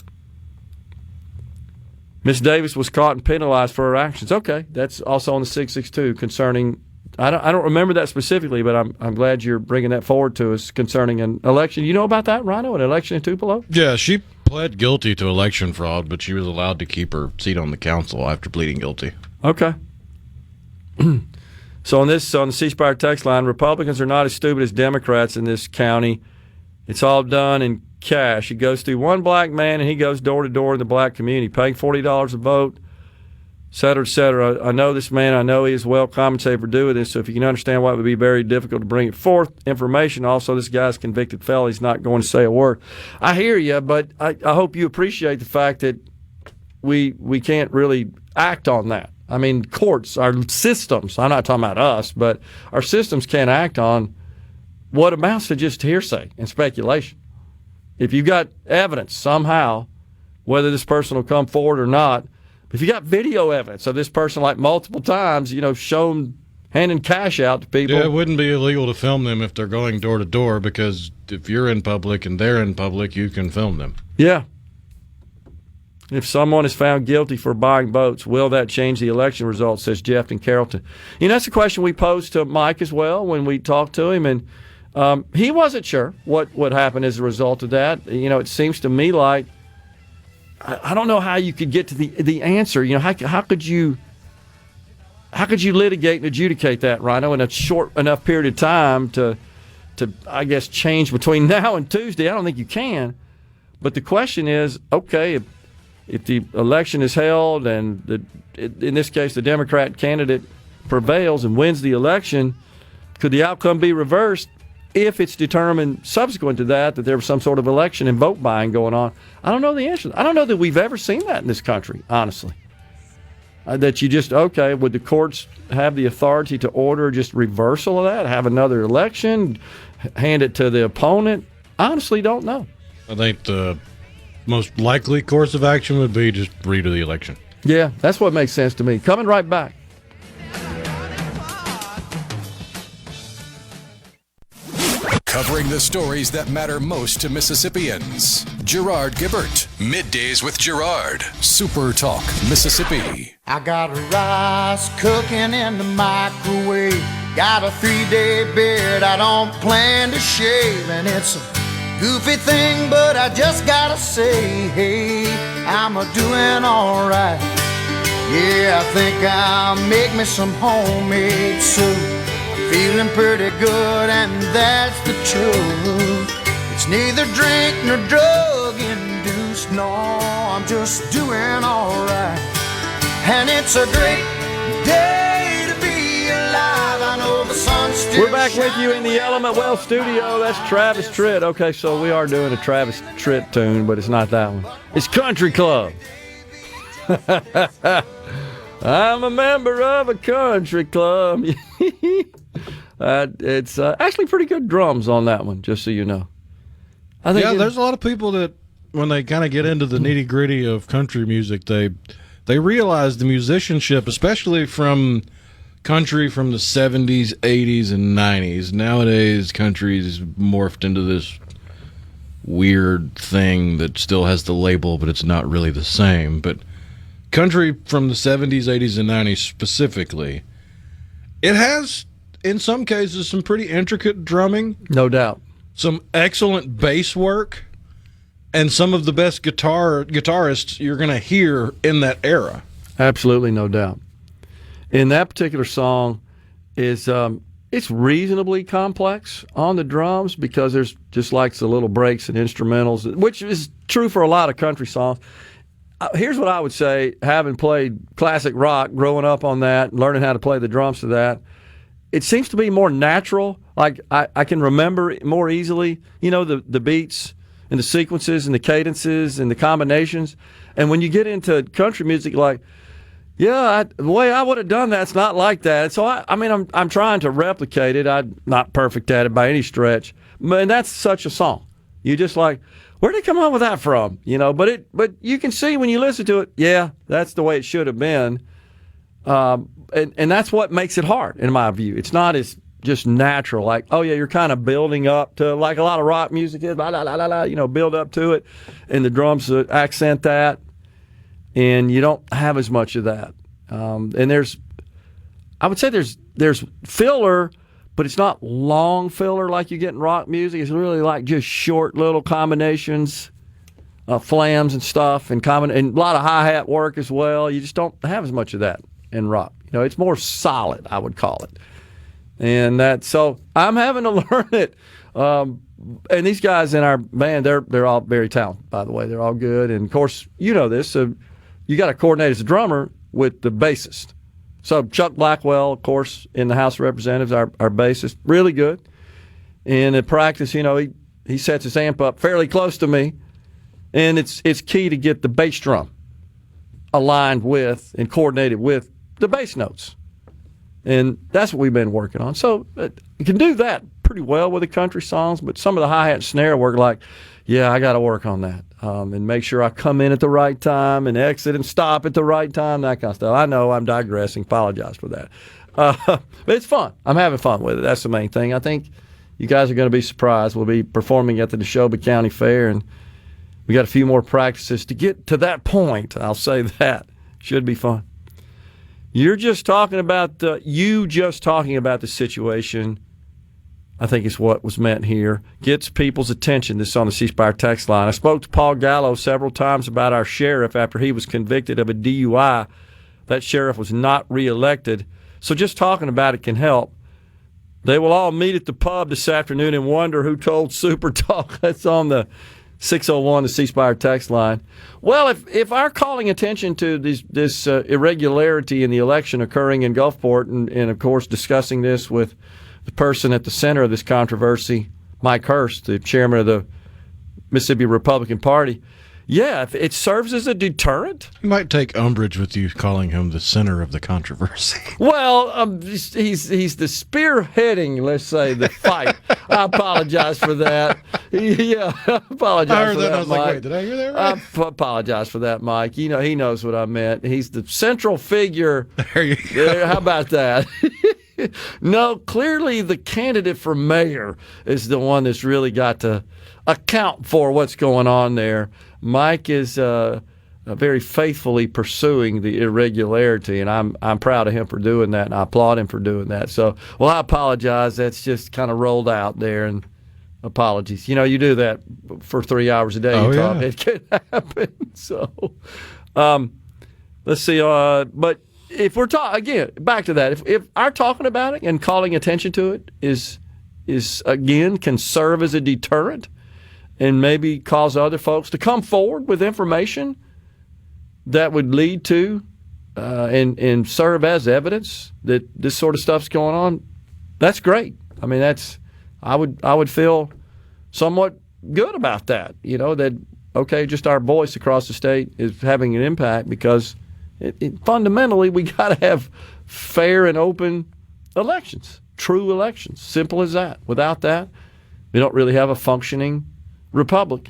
Miss Davis was caught and penalized for her actions. Okay, that's also on the 662 concerning, I don't remember that specifically, but I'm glad you're bringing that forward to us concerning an election. You know about that, Rhino, an election in Tupelo? Yeah, she pled guilty to election fraud, but she was allowed to keep her seat on the council after pleading guilty. Okay. So on the C Spire text line, Republicans are not as stupid as Democrats in this county. It's all done in cash. It goes through one black man, and he goes door to door in the black community, paying $40 a vote, et cetera, et cetera. I know this man. I know he is well compensated for doing this, so if you can understand why it would be very difficult to bring it forth information. Also, this guy's convicted felon. He's not going to say a word. I hear you, but I hope you appreciate the fact that we can't really act on that. I mean, courts, our systems, I'm not talking about us, but our systems can't act on what amounts to just hearsay and speculation. If you've got evidence somehow, whether this person will come forward or not, if you got video evidence of this person like multiple times, shown handing cash out to people. Yeah, it wouldn't be illegal to film them if they're going door to door, because if you're in public and they're in public, you can film them. Yeah. If someone is found guilty for buying votes, will that change the election results, says Jeff in Carrollton. That's a question we posed to Mike as well when we talked to him, and he wasn't sure what would happen as a result of that. It seems to me like I don't know how you could get to the answer. How could you litigate and adjudicate that, Rhino, in a short enough period of time to I guess change between now and Tuesday? I don't think you can. But the question is, okay, if the election is held and in this case the Democrat candidate prevails and wins the election, could the outcome be reversed if it's determined subsequent to that there was some sort of election and vote buying going on? I don't know the answer. I don't know that we've ever seen that in this country, honestly. That you just, okay, would the courts have the authority to order just reversal of that, have another election, hand it to the opponent? Honestly, don't know. I think the most likely course of action would be just redo the election. Yeah, that's what makes sense to me. Coming right back. Covering the stories that matter most to Mississippians. Gerard Gibert. Middays with Gerard. SuperTalk, Mississippi. I got rice cooking in the microwave. Got a 3-day beard I don't plan to shave. And it's a goofy thing, but I just gotta say, hey, I'm a-doing alright. Yeah, I think I'll make me some homemade soup. Feeling pretty good, and that's the truth. It's neither drink nor drug induced. No, I'm just doing alright. And it's a great day to be alive. I know the sun's still We're back with you in the Element Well studio. That's Travis Tritt. Okay, so we are doing a Travis Tritt tune, but it's not that one. It's Country Club. I'm a member of a country club. It's actually pretty good drums on that one, just so you know. I think there's a lot of people that, when they kind of get into the nitty-gritty of country music, they realize the musicianship, especially from country from the 70s, 80s, and 90s. Nowadays, country's morphed into this weird thing that still has the label, but it's not really the same. But country from the 70s, 80s, and 90s specifically, it has, in some cases, some pretty intricate drumming. No doubt. Some excellent bass work, and some of the best guitarists you're going to hear in that era. Absolutely, no doubt. In that particular song, is it's reasonably complex on the drums because there's just like the little breaks and instrumentals, which is true for a lot of country songs. Here's what I would say, having played classic rock, growing up on that, learning how to play the drums to that, it seems to be more natural. Like I can remember more easily, the beats and the sequences and the cadences and the combinations. And when you get into country music, like, the way I would have done that's not like that. So I'm trying to replicate it. I'm not perfect at it by any stretch, and that's such a song. You just like, where did it come up with that from? But you can see when you listen to it, that's the way it should have been. And that's what makes it hard, in my view. It's not as just natural, like, you're kind of building up to, like a lot of rock music is, build up to it, and the drums accent that, and you don't have as much of that. And I would say there's filler, but it's not long filler like you get in rock music. It's really like just short little combinations, flams and stuff, and a lot of hi-hat work as well. You just don't have as much of that in rock. It's more solid, I would call it. And so I'm having to learn it. And these guys in our band, they're all very talented, by the way. They're all good. And, of course, you know this. So you got to coordinate as a drummer with the bassist. So Chuck Blackwell, of course, in the House of Representatives, our bassist, really good. And in practice, he sets his amp up fairly close to me. And it's key to get the bass drum aligned with and coordinated with the bass notes. And that's what we've been working on. So you can do that pretty well with the country songs, but some of the hi-hat and snare work, like, I got to work on that and make sure I come in at the right time and exit and stop at the right time, that kind of stuff. I know I'm digressing. Apologize for that. But it's fun. I'm having fun with it. That's the main thing. I think you guys are going to be surprised. We'll be performing at the Neshoba County Fair, and we got a few more practices to get to that point. I'll say that. Should be fun. You're just talking about the situation, I think is what was meant here, gets people's attention. This is on the C Spire text line. I spoke to Paul Gallo several times about our sheriff after he was convicted of a DUI. That sheriff was not reelected. So just talking about it can help. They will all meet at the pub this afternoon and wonder who told SuperTalk. That's on the 601, the C Spire text line. Well, if our calling attention to this irregularity in the election occurring in Gulfport, and of course discussing this with the person at the center of this controversy, Mike Hurst, the chairman of the Mississippi Republican Party, if it serves as a deterrent. He might take umbrage with you calling him the center of the controversy. Well, he's the spearheading, let's say, the fight. I apologize for that. I apologize for that, I was Mike. like, wait, did I hear that right? I apologize for that, Mike. He knows what I meant. He's the central figure. There you go. How about that? No, clearly the candidate for mayor is the one that's really got to account for what's going on there. Mike is very faithfully pursuing the irregularity, and I'm proud of him for doing that, and I applaud him for doing that. So, I apologize. That's just kind of rolled out there, and apologies. You do that for 3 hours a day. It can happen. So, let's see. But if we're talking again, back to that. If our talking about it and calling attention to it is again can serve as a deterrent, and maybe cause other folks to come forward with information that would lead to and serve as evidence that this sort of stuff's going on, that's great. I mean, I would feel somewhat good about that. That just our voice across the state is having an impact, because fundamentally we got to have fair and open elections, true elections. Simple as that. Without that, we don't really have a functioning republic.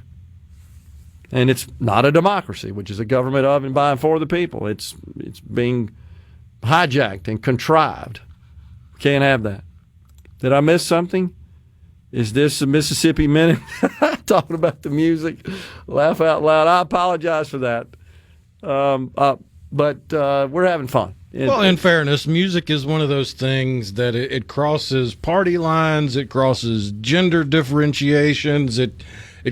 And it's not a democracy, which is a government of and by and for the people. It's being hijacked and contrived. Can't have that. Did I miss something? Is this a Mississippi Minute? talking about the music. Laugh out loud. I apologize for that. But we're having fun. Well, in fairness, music is one of those things that it crosses party lines, it crosses gender differentiations, it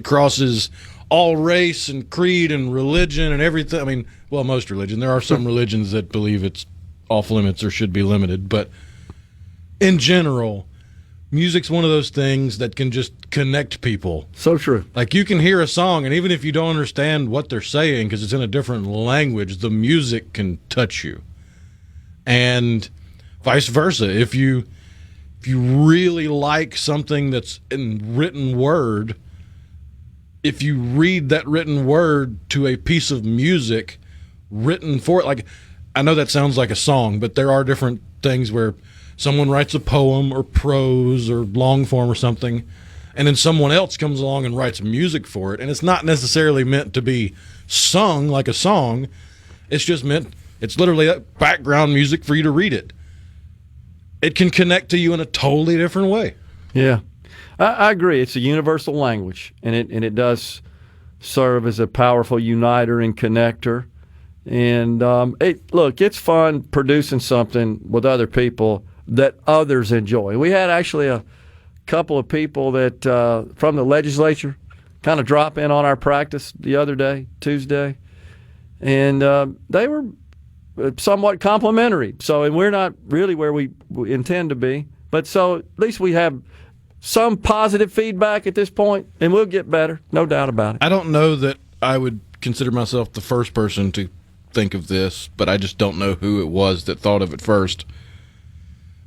crosses all race and creed and religion and everything. I mean, well, most religion. There are some religions that believe it's off limits or should be limited, but in general, music's one of those things that can just connect people. So true. Like, you can hear a song, and even if you don't understand what they're saying because it's in a different language, the music can touch you. And vice versa. If you really like something that's in written word, if you read that written word to a piece of music written for it, like, I know that sounds like a song, but there are different things where someone writes a poem or prose or long form or something, and then someone else comes along and writes music for it, and it's not necessarily meant to be sung like a song. It's just meant, it's literally that background music for you to read it. It can connect to you in a totally different way. Yeah, I agree. It's a universal language, and it does serve as a powerful uniter and connector. And look, it's fun producing something with other people that others enjoy. We had actually a couple of people that from the legislature kind of drop in on our practice the other day, Tuesday, and they were somewhat complimentary. So, and we're not really where we intend to be, but so at least we have some positive feedback at this point, and we'll get better, no doubt about it. I don't know that I would consider myself the first person to think of this, but I just don't know who it was that thought of it first.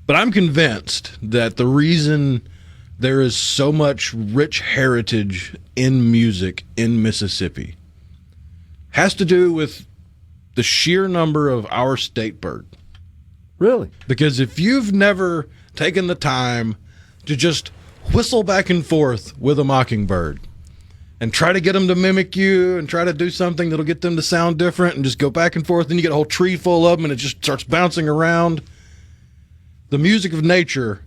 But I'm convinced that the reason there is so much rich heritage in music in Mississippi has to do with the sheer number of our state bird. Really? Because if you've never taken the time to just whistle back and forth with a mockingbird and try to get them to mimic you and try to do something that'll get them to sound different and just go back and forth, then you get a whole tree full of them and it just starts bouncing around. The music of nature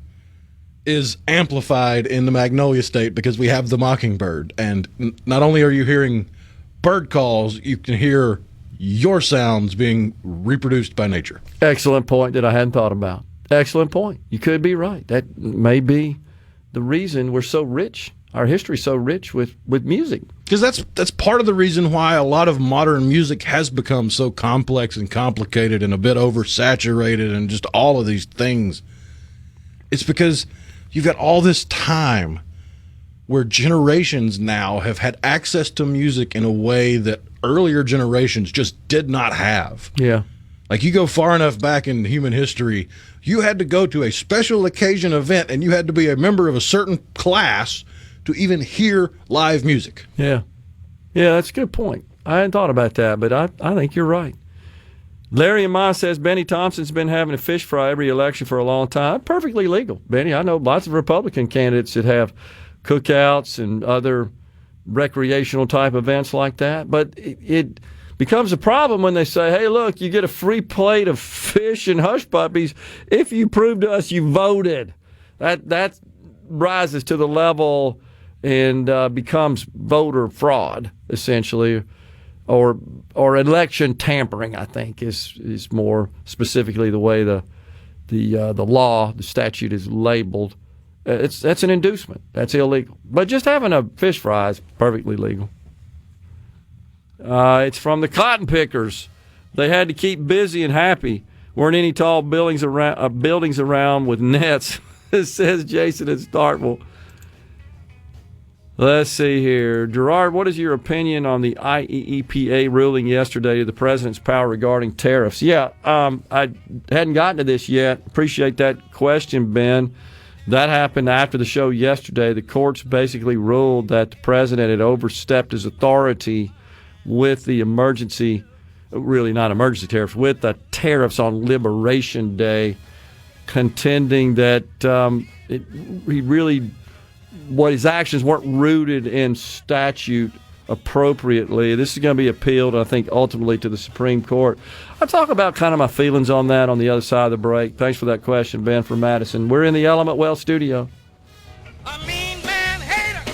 is amplified in the Magnolia State because we have the mockingbird. And not only are you hearing bird calls, you can hear your sounds being reproduced by nature. Excellent point that I hadn't thought about. Excellent point. You could be right. That may be the reason we're so rich. Our history's so rich with music. Because that's part of the reason why a lot of modern music has become so complex and complicated and a bit oversaturated and just all of these things. It's because you've got all this time where generations now have had access to music in a way that earlier generations just did not have. Yeah. Like, you go far enough back in human history, you had to go to a special occasion event and you had to be a member of a certain class to even hear live music. Yeah. Yeah, that's a good point. I hadn't thought about that, but I think you're right. Larry and Ma says Benny Thompson's been having a fish fry every election for a long time. Perfectly legal, Benny. I know lots of Republican candidates that have cookouts and other recreational type events like that, but it becomes a problem when they say, hey, look, you get a free plate of fish and hush puppies if you prove to us you voted. That rises to the level and becomes voter fraud, essentially, or election tampering, I think, is more specifically the way the law, the statute is labeled. That's an inducement. That's illegal. But just having a fish fry is perfectly legal. It's from the cotton pickers. They had to keep busy and happy. Weren't any tall buildings around with nets, says Jason in Starkville. Let's see here. Gerard, what is your opinion on the IEEPA ruling yesterday of the president's power regarding tariffs? Yeah, I hadn't gotten to this yet. Appreciate that question, Ben. That happened after the show yesterday. The courts basically ruled that the president had overstepped his authority with the emergency, really not emergency tariffs, with the tariffs on Liberation Day, contending that what his actions weren't rooted in statute appropriately. This is going to be appealed, I think, ultimately to the Supreme Court. I'll talk about kind of my feelings on that on the other side of the break. Thanks for that question, Ben from Madison. We're in the Element Well studio. A mean man hater.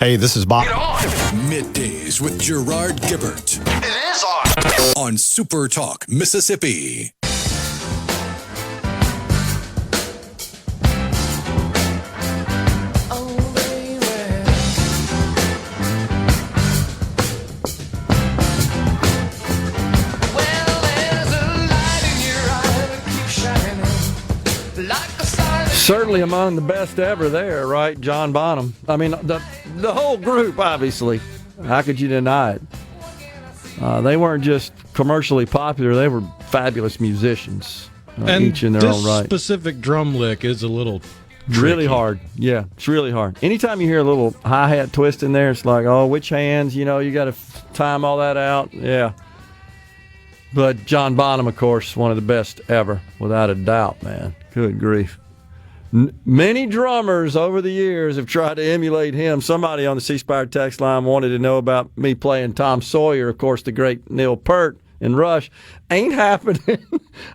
Hey, this is Bob. Middays with Gerard Gibert. It is on. On SuperTalk, Mississippi. Certainly among the best ever there, right? John Bonham. I mean, the whole group, obviously. How could you deny it? They weren't just commercially popular. They were fabulous musicians, each in their own right. This specific drum lick is a little tricky. Really hard. Yeah, it's really hard. Anytime you hear a little hi-hat twist in there, it's like, oh, which hands? You got to time all that out. Yeah. But John Bonham, of course, one of the best ever, without a doubt, man. Good grief. Many drummers over the years have tried to emulate him. Somebody on the C-Spire text line wanted to know about me playing Tom Sawyer, of course, the great Neil Peart and Rush. Ain't happening.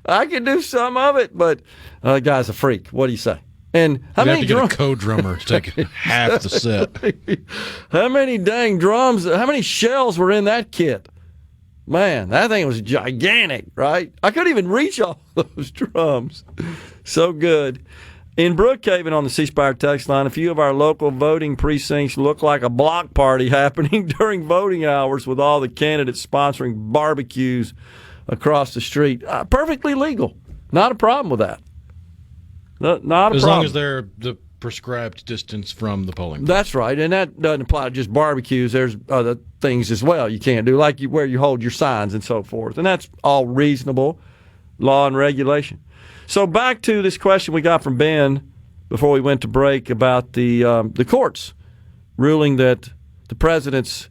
I can do some of it, but the guy's a freak. What do you say? And how you many have to get a co-drummer to take half the set. How many dang drums, how many shells were in that kit? Man, that thing was gigantic, right? I couldn't even reach all those drums. So good. In Brookhaven on the C-Spire text line, a few of our local voting precincts look like a block party happening during voting hours with all the candidates sponsoring barbecues across the street. Perfectly legal. Not a problem with that. Not a problem. As long as they're the prescribed distance from the polling place. That's right, and that doesn't apply to just barbecues. There's other things as well you can't do, like where you hold your signs and so forth. And that's all reasonable law and regulation. So back to this question we got from Ben before we went to break about the courts ruling that the president's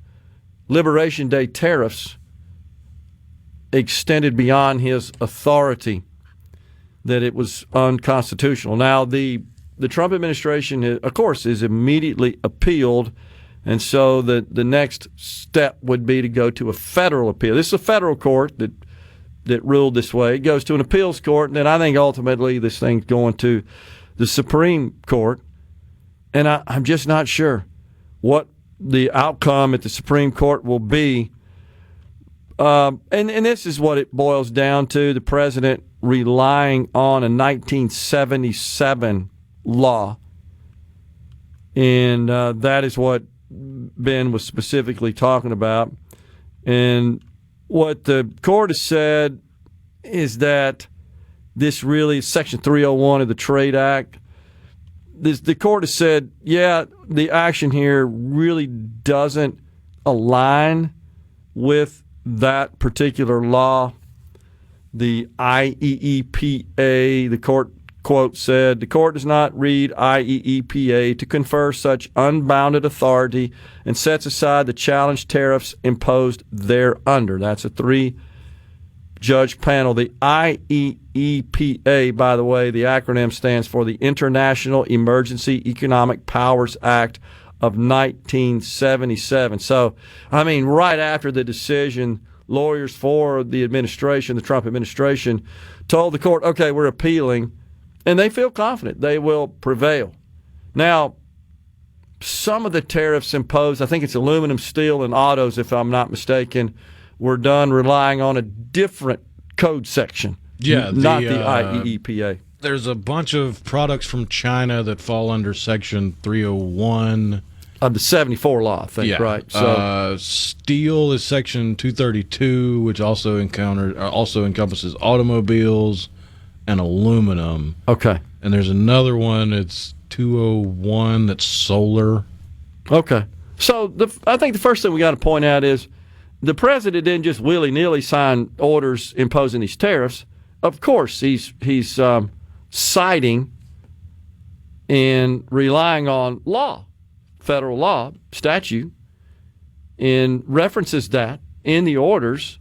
Liberation Day tariffs extended beyond his authority, that it was unconstitutional. Now, the Trump administration, of course, is immediately appealed, and so the next step would be to go to a federal appeal. This is a federal court that ruled this way. It goes to an appeals court, and then I think ultimately this thing's going to the Supreme Court. And I'm just not sure what the outcome at the Supreme Court will be. And this is what it boils down to, the president relying on a 1977 law. And that is what Ben was specifically talking about. And what the court has said is that this really is Section 301 of the Trade Act. The court has said, yeah, the action here really doesn't align with that particular law. The IEEPA, the court, quote, said, the court does not read IEEPA to confer such unbounded authority and sets aside the challenged tariffs imposed thereunder. That's a 3-judge panel. The IEEPA, by the way, the acronym stands for the International Emergency Economic Powers Act of 1977. So, I mean, right after the decision, lawyers for the administration, the Trump administration, told the court, okay, we're appealing. And they feel confident they will prevail. Now, some of the tariffs imposed, I think it's aluminum, steel, and autos, if I'm not mistaken, were done relying on a different code section. Yeah, not the IEEPA. There's a bunch of products from China that fall under Section 301. Of the 74 law, I think, yeah. Right? So, steel is Section 232, which also encompasses automobiles and aluminum. Okay. And there's another one, it's 201, that's solar. Okay. So I think the first thing we got to point out is the president didn't just willy-nilly sign orders imposing these tariffs. Of course, he's citing and relying on law, federal law, statute, and references that in the orders.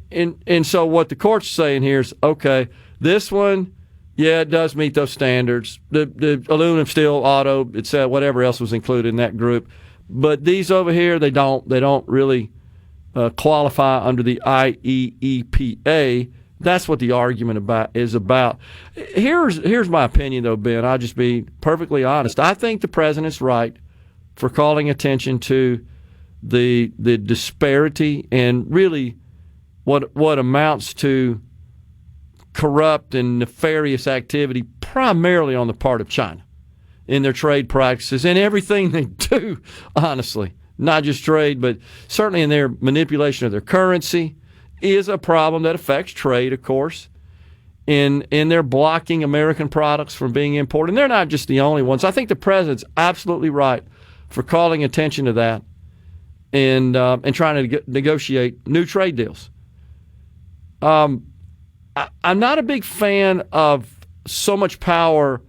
And so what the court's saying here is, okay, this one, yeah, it does meet those standards. The aluminum, steel, auto, etc., whatever else was included in that group. But these over here, they don't really qualify under the IEEPA. That's what the argument is about. Here's my opinion, though, Ben. I'll just be perfectly honest. I think the president's right for calling attention to the disparity and really what amounts to corrupt and nefarious activity, primarily on the part of China in their trade practices and everything they do, honestly. Not just trade, but certainly in their manipulation of their currency is a problem that affects trade, of course. In their blocking American products from being imported. And they're not just the only ones. I think the president's absolutely right for calling attention to that and trying to negotiate new trade deals. I'm not a big fan of so much power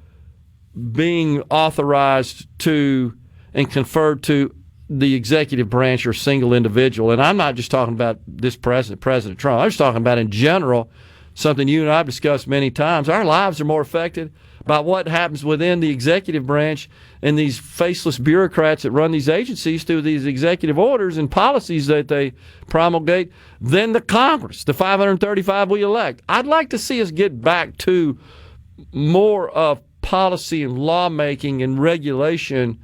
being authorized to and conferred to the executive branch or single individual. And I'm not just talking about this president, President Trump. I'm just talking about in general, something you and I have discussed many times. Our lives are more affected by what happens within the executive branch and these faceless bureaucrats that run these agencies through these executive orders and policies that they promulgate than the Congress, the 535 we elect. I'd like to see us get back to more of policy and lawmaking and regulation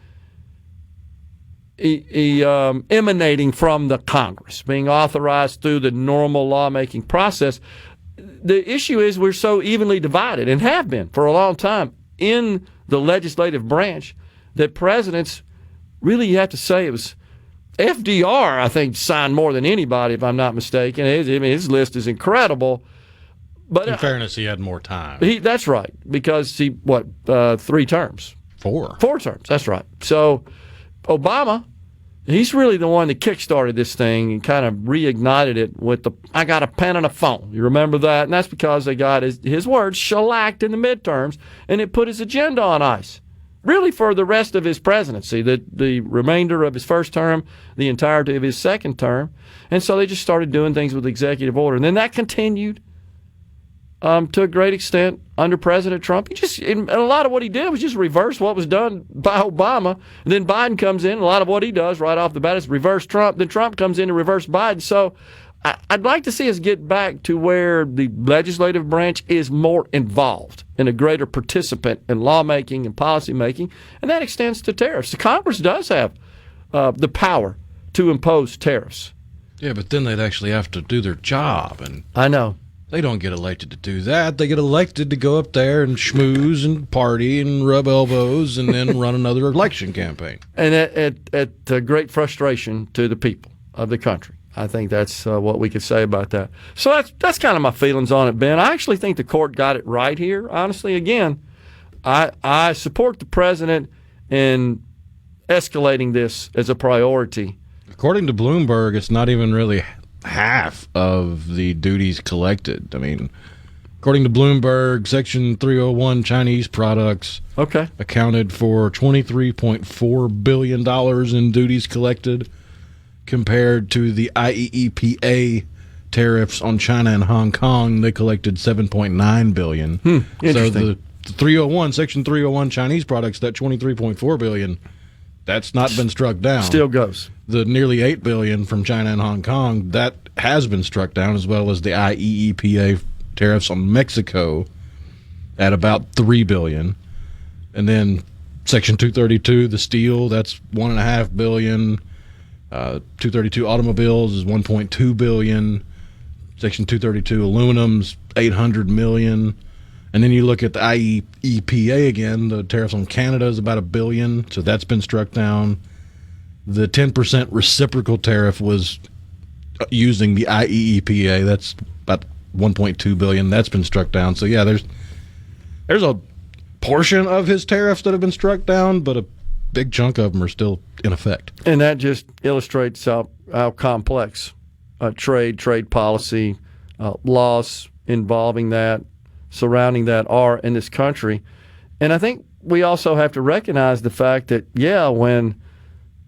emanating from the Congress, being authorized through the normal lawmaking process. The issue is we're so evenly divided and have been for a long time in the legislative branch that presidents, really you have to say it was FDR, I think, signed more than anybody, if I'm not mistaken. His list is incredible. But in fairness, he had more time. That's right, because 3 terms? 4. 4 terms, that's right. So Obama, he's really the one that kickstarted this thing and kind of reignited it with I got a pen and a phone. You remember that? And that's because they got his words shellacked in the midterms, and it put his agenda on ice, really for the rest of his presidency, the remainder of his first term, the entirety of his second term. And so they just started doing things with executive order. And then that continued to a great extent under President Trump. And a lot of what he did was just reverse what was done by Obama. And then Biden comes in. A lot of what he does right off the bat is reverse Trump. Then Trump comes in to reverse Biden. So I'd like to see us get back to where the legislative branch is more involved and a greater participant in lawmaking and policymaking. And that extends to tariffs. The Congress does have the power to impose tariffs. Yeah, but then they'd actually have to do their job. And I know. They don't get elected to do that. They get elected to go up there and schmooze and party and rub elbows and then run another election campaign. And at great frustration to the people of the country. I think that's what we could say about that. So that's kind of my feelings on it, Ben. I actually think the court got it right here. Honestly, again, I support the president in escalating this as a priority. According to Bloomberg, it's not even really half of the duties collected. I mean, according to Bloomberg, Section 301 Chinese products accounted for $23.4 billion in duties collected compared to the IEEPA tariffs on China and Hong Kong. They collected $7.9 billion. So the 301, Section 301 Chinese products, that $23.4 billion, that's not been struck down. Still goes. The nearly $8 billion from China and Hong Kong, that has been struck down, as well as the IEEPA tariffs on Mexico at about $3 billion. And then Section 232, the steel, that's $1.5 billion. 232 automobiles is $1.2 billion. Section 232 aluminum's $800 million. And then you look at the IEEPA again, the tariffs on Canada is about $1 billion, so that's been struck down. The 10% reciprocal tariff was using the IEEPA. That's about $1.2 billion. That's been struck down. So yeah, there's a portion of his tariffs that have been struck down, but a big chunk of them are still in effect. And that just illustrates how complex trade policy, laws involving that, surrounding that are in this country. And I think we also have to recognize the fact that, when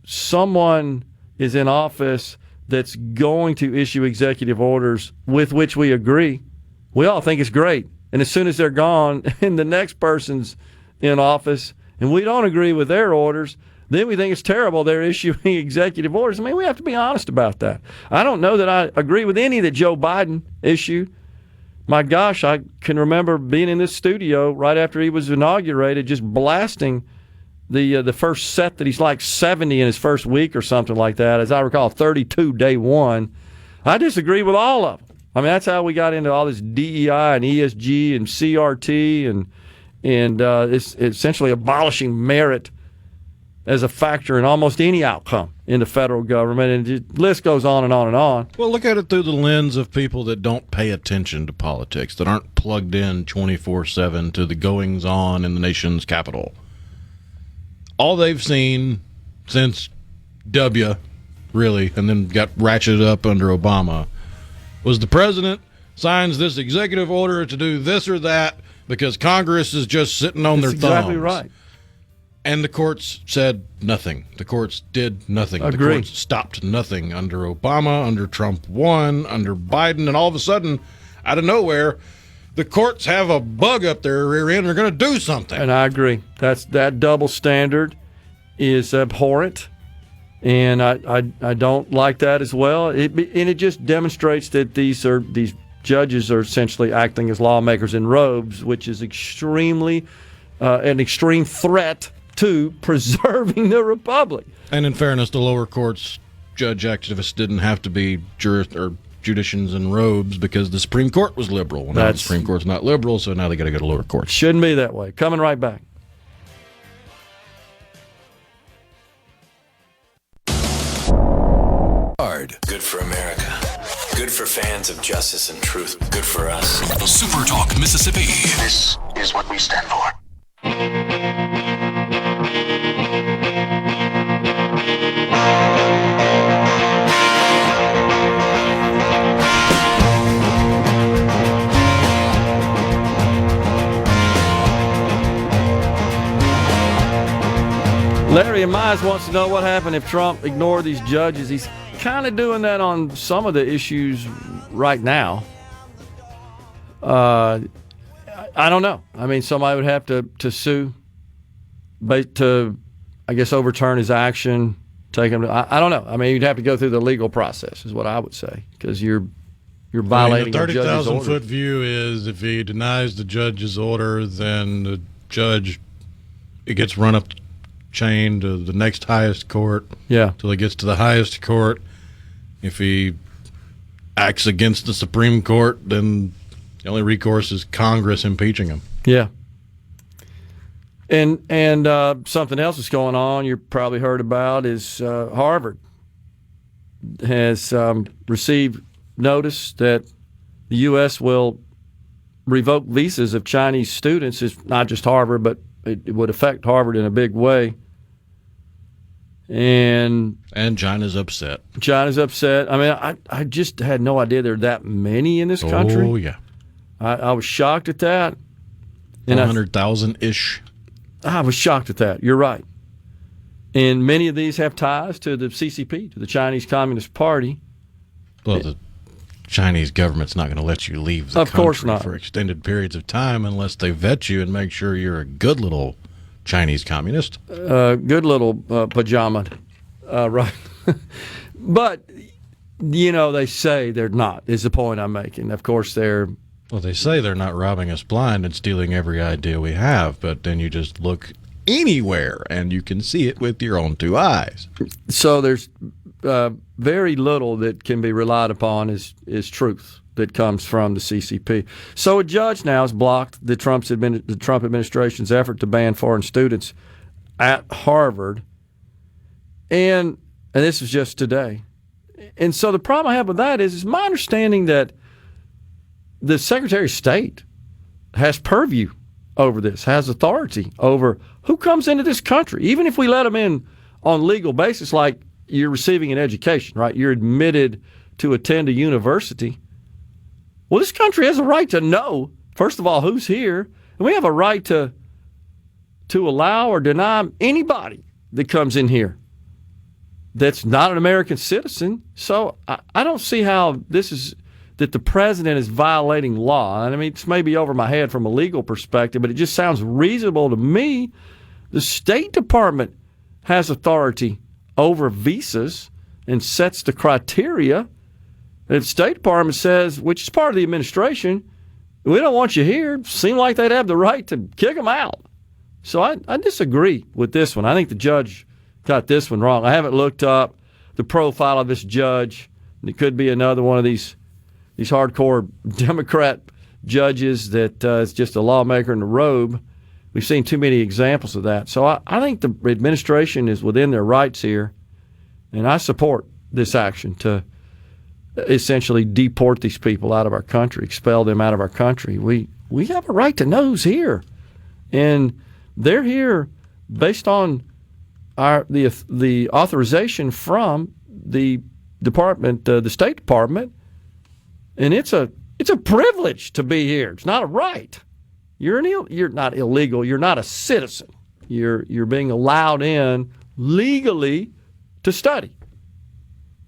someone is in office that's going to issue executive orders with which we agree, we all think it's great. And as soon as they're gone and the next person's in office and we don't agree with their orders, then we think it's terrible they're issuing executive orders. I mean, we have to be honest about that. I don't know that I agree with any that Joe Biden issued. My gosh, I can remember being in this studio right after he was inaugurated, just blasting the first set that he's like 70 in his first week or something like that. As I recall, 32 day one. I disagree with all of them. I mean, that's how we got into all this DEI and ESG and CRT and it's essentially abolishing merit as a factor in almost any outcome in the federal government, and the list goes on and on and on. Well, look at it through the lens of people that don't pay attention to politics, that aren't plugged in 24/7 to the goings-on in the nation's capital. All they've seen since W, really, and then got ratcheted up under Obama, was the president signs this executive order to do this or that because Congress is just sitting on their thumbs. That's exactly right. And the courts said nothing. The courts did nothing. Agreed. The courts stopped nothing under Obama, under Trump 1, under Biden, and all of a sudden, out of nowhere, the courts have a bug up their rear end and are going to do something. And I agree. That double standard is abhorrent, and I don't like that as well. It just demonstrates that these judges are essentially acting as lawmakers in robes, which is extremely an extreme threat to preserving the republic. And in fairness, the lower courts judge activists didn't have to be judicians in robes because the Supreme Court was liberal. Well, now the Supreme Court's not liberal, so now they got to go to lower courts. Shouldn't be that way. Coming right back. Good for America. Good for fans of justice and truth. Good for us. SuperTalk Mississippi. This is what we stand for. Larry and Mize wants to know what happened if Trump ignored these judges. He's kind of doing that on some of the issues right now. I don't know. I mean, somebody would have to sue, to, I guess, overturn his action, take him to, I don't know. I mean, you'd have to go through the legal process, is what I would say, because you're violating the a judge's order. 30,000-foot view is if he denies the judge's order, then the judge, it gets run up the chain to the next highest court. Yeah. Till he gets to the highest court. If he acts against the Supreme Court, then the only recourse is Congress impeaching him. Yeah. And something else that's going on you probably heard about is Harvard has received notice that the U.S. will revoke visas of Chinese students. It's not just Harvard, but it would affect Harvard in a big way. And China's upset. China's upset. I mean, I just had no idea there are that many in this country. Oh, yeah. I was shocked at that. 100,000-ish. I was shocked at that. You're right. And many of these have ties to the CCP, to the Chinese Communist Party. Well, the Chinese government's not going to let you leave the country for extended periods of time unless they vet you and make sure you're a good little Chinese communist. Good little pajama. Right. But, they say they're not, is the point I'm making. Of course, they're... Well, they say they're not robbing us blind and stealing every idea we have, but then you just look anywhere and you can see it with your own two eyes. So there's very little that can be relied upon is truth that comes from the CCP. So a judge now has blocked the Trump administration's effort to ban foreign students at Harvard, and this was just today. And so the problem I have with that is my understanding that the Secretary of State has purview over this, has authority over who comes into this country, even if we let them in on legal basis, like you're receiving an education, right? You're admitted to attend a university. Well, this country has a right to know, first of all, who's here, and we have a right to allow or deny anybody that comes in here that's not an American citizen. So I don't see how this is that the president is violating law. And I mean, it's maybe over my head from a legal perspective, but it just sounds reasonable to me. The State Department has authority over visas and sets the criteria. If the State Department says, which is part of the administration, we don't want you here, seem like they'd have the right to kick them out. So I disagree with this one. I think the judge got this one wrong. I haven't looked up the profile of this judge. It could be another one of these hardcore Democrat judges that is just a lawmaker in a robe. We've seen too many examples of that. So I think the administration is within their rights here, and I support this action to essentially deport these people out of our country, expel them out of our country. We have a right to know who's here, and they're here based on the authorization from the department, the State Department, and it's a privilege to be here. It's not a right. You're not illegal. You're not a citizen. You're being allowed in legally to study,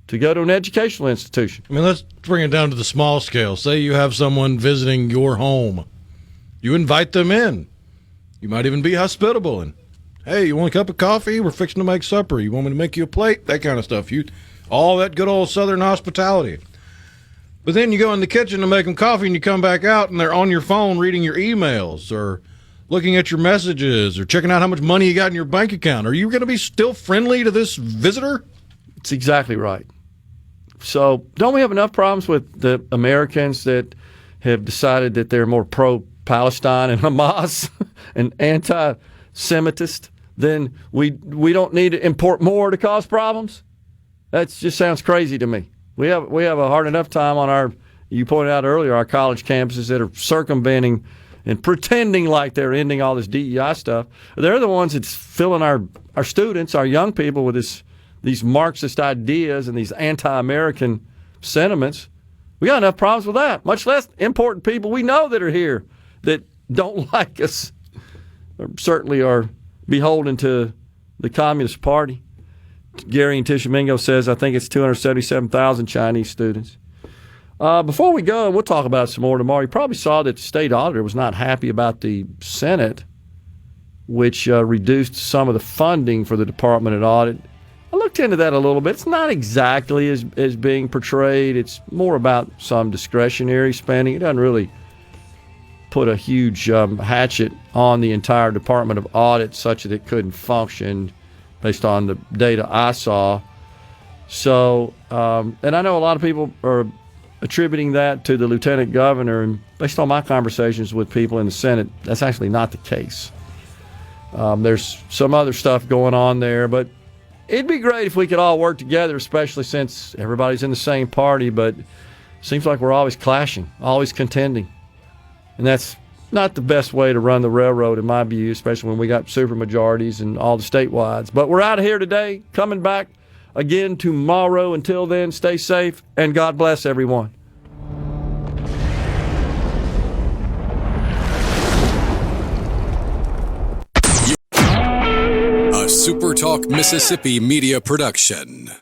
to go to an educational institution. I mean, let's bring it down to the small scale. Say you have someone visiting your home. You invite them in. You might even be hospitable and, hey, you want a cup of coffee? We're fixing to make supper. You want me to make you a plate? That kind of stuff. All that good old Southern hospitality. But then you go in the kitchen to make them coffee and you come back out and they're on your phone reading your emails or looking at your messages or checking out how much money you got in your bank account. Are you going to be still friendly to this visitor? It's exactly right. So don't we have enough problems with the Americans that have decided that they're more pro-Palestine and Hamas and anti-Semitist? Then we don't need to import more to cause problems? That just sounds crazy to me. We have a hard enough time on you pointed out earlier, our college campuses that are circumventing and pretending like they're ending all this DEI stuff. They're the ones that's filling our students, our young people with these Marxist ideas and these anti-American sentiments. We got enough problems with that, much less importing people we know that are here that don't like us, or certainly are beholden to the Communist Party. Gary and Tishomingo says, I think it's 277,000 Chinese students. Before we go, we'll talk about it some more tomorrow. You probably saw that the state auditor was not happy about the Senate, which reduced some of the funding for the Department of Audit. I looked into that a little bit. It's not exactly as being portrayed. It's more about some discretionary spending. It doesn't really put a huge hatchet on the entire Department of Audit such that it couldn't function based on the data I saw. So, and I know a lot of people are attributing that to the lieutenant governor, and based on my conversations with people in the Senate, that's actually not the case. There's some other stuff going on there, but it'd be great if we could all work together, especially since everybody's in the same party, but it seems like we're always clashing, always contending. And that's not the best way to run the railroad, in my view, especially when we got supermajorities and all the statewide. But we're out of here today, coming back again tomorrow. Until then, stay safe, and God bless everyone. A SuperTalk Mississippi media production.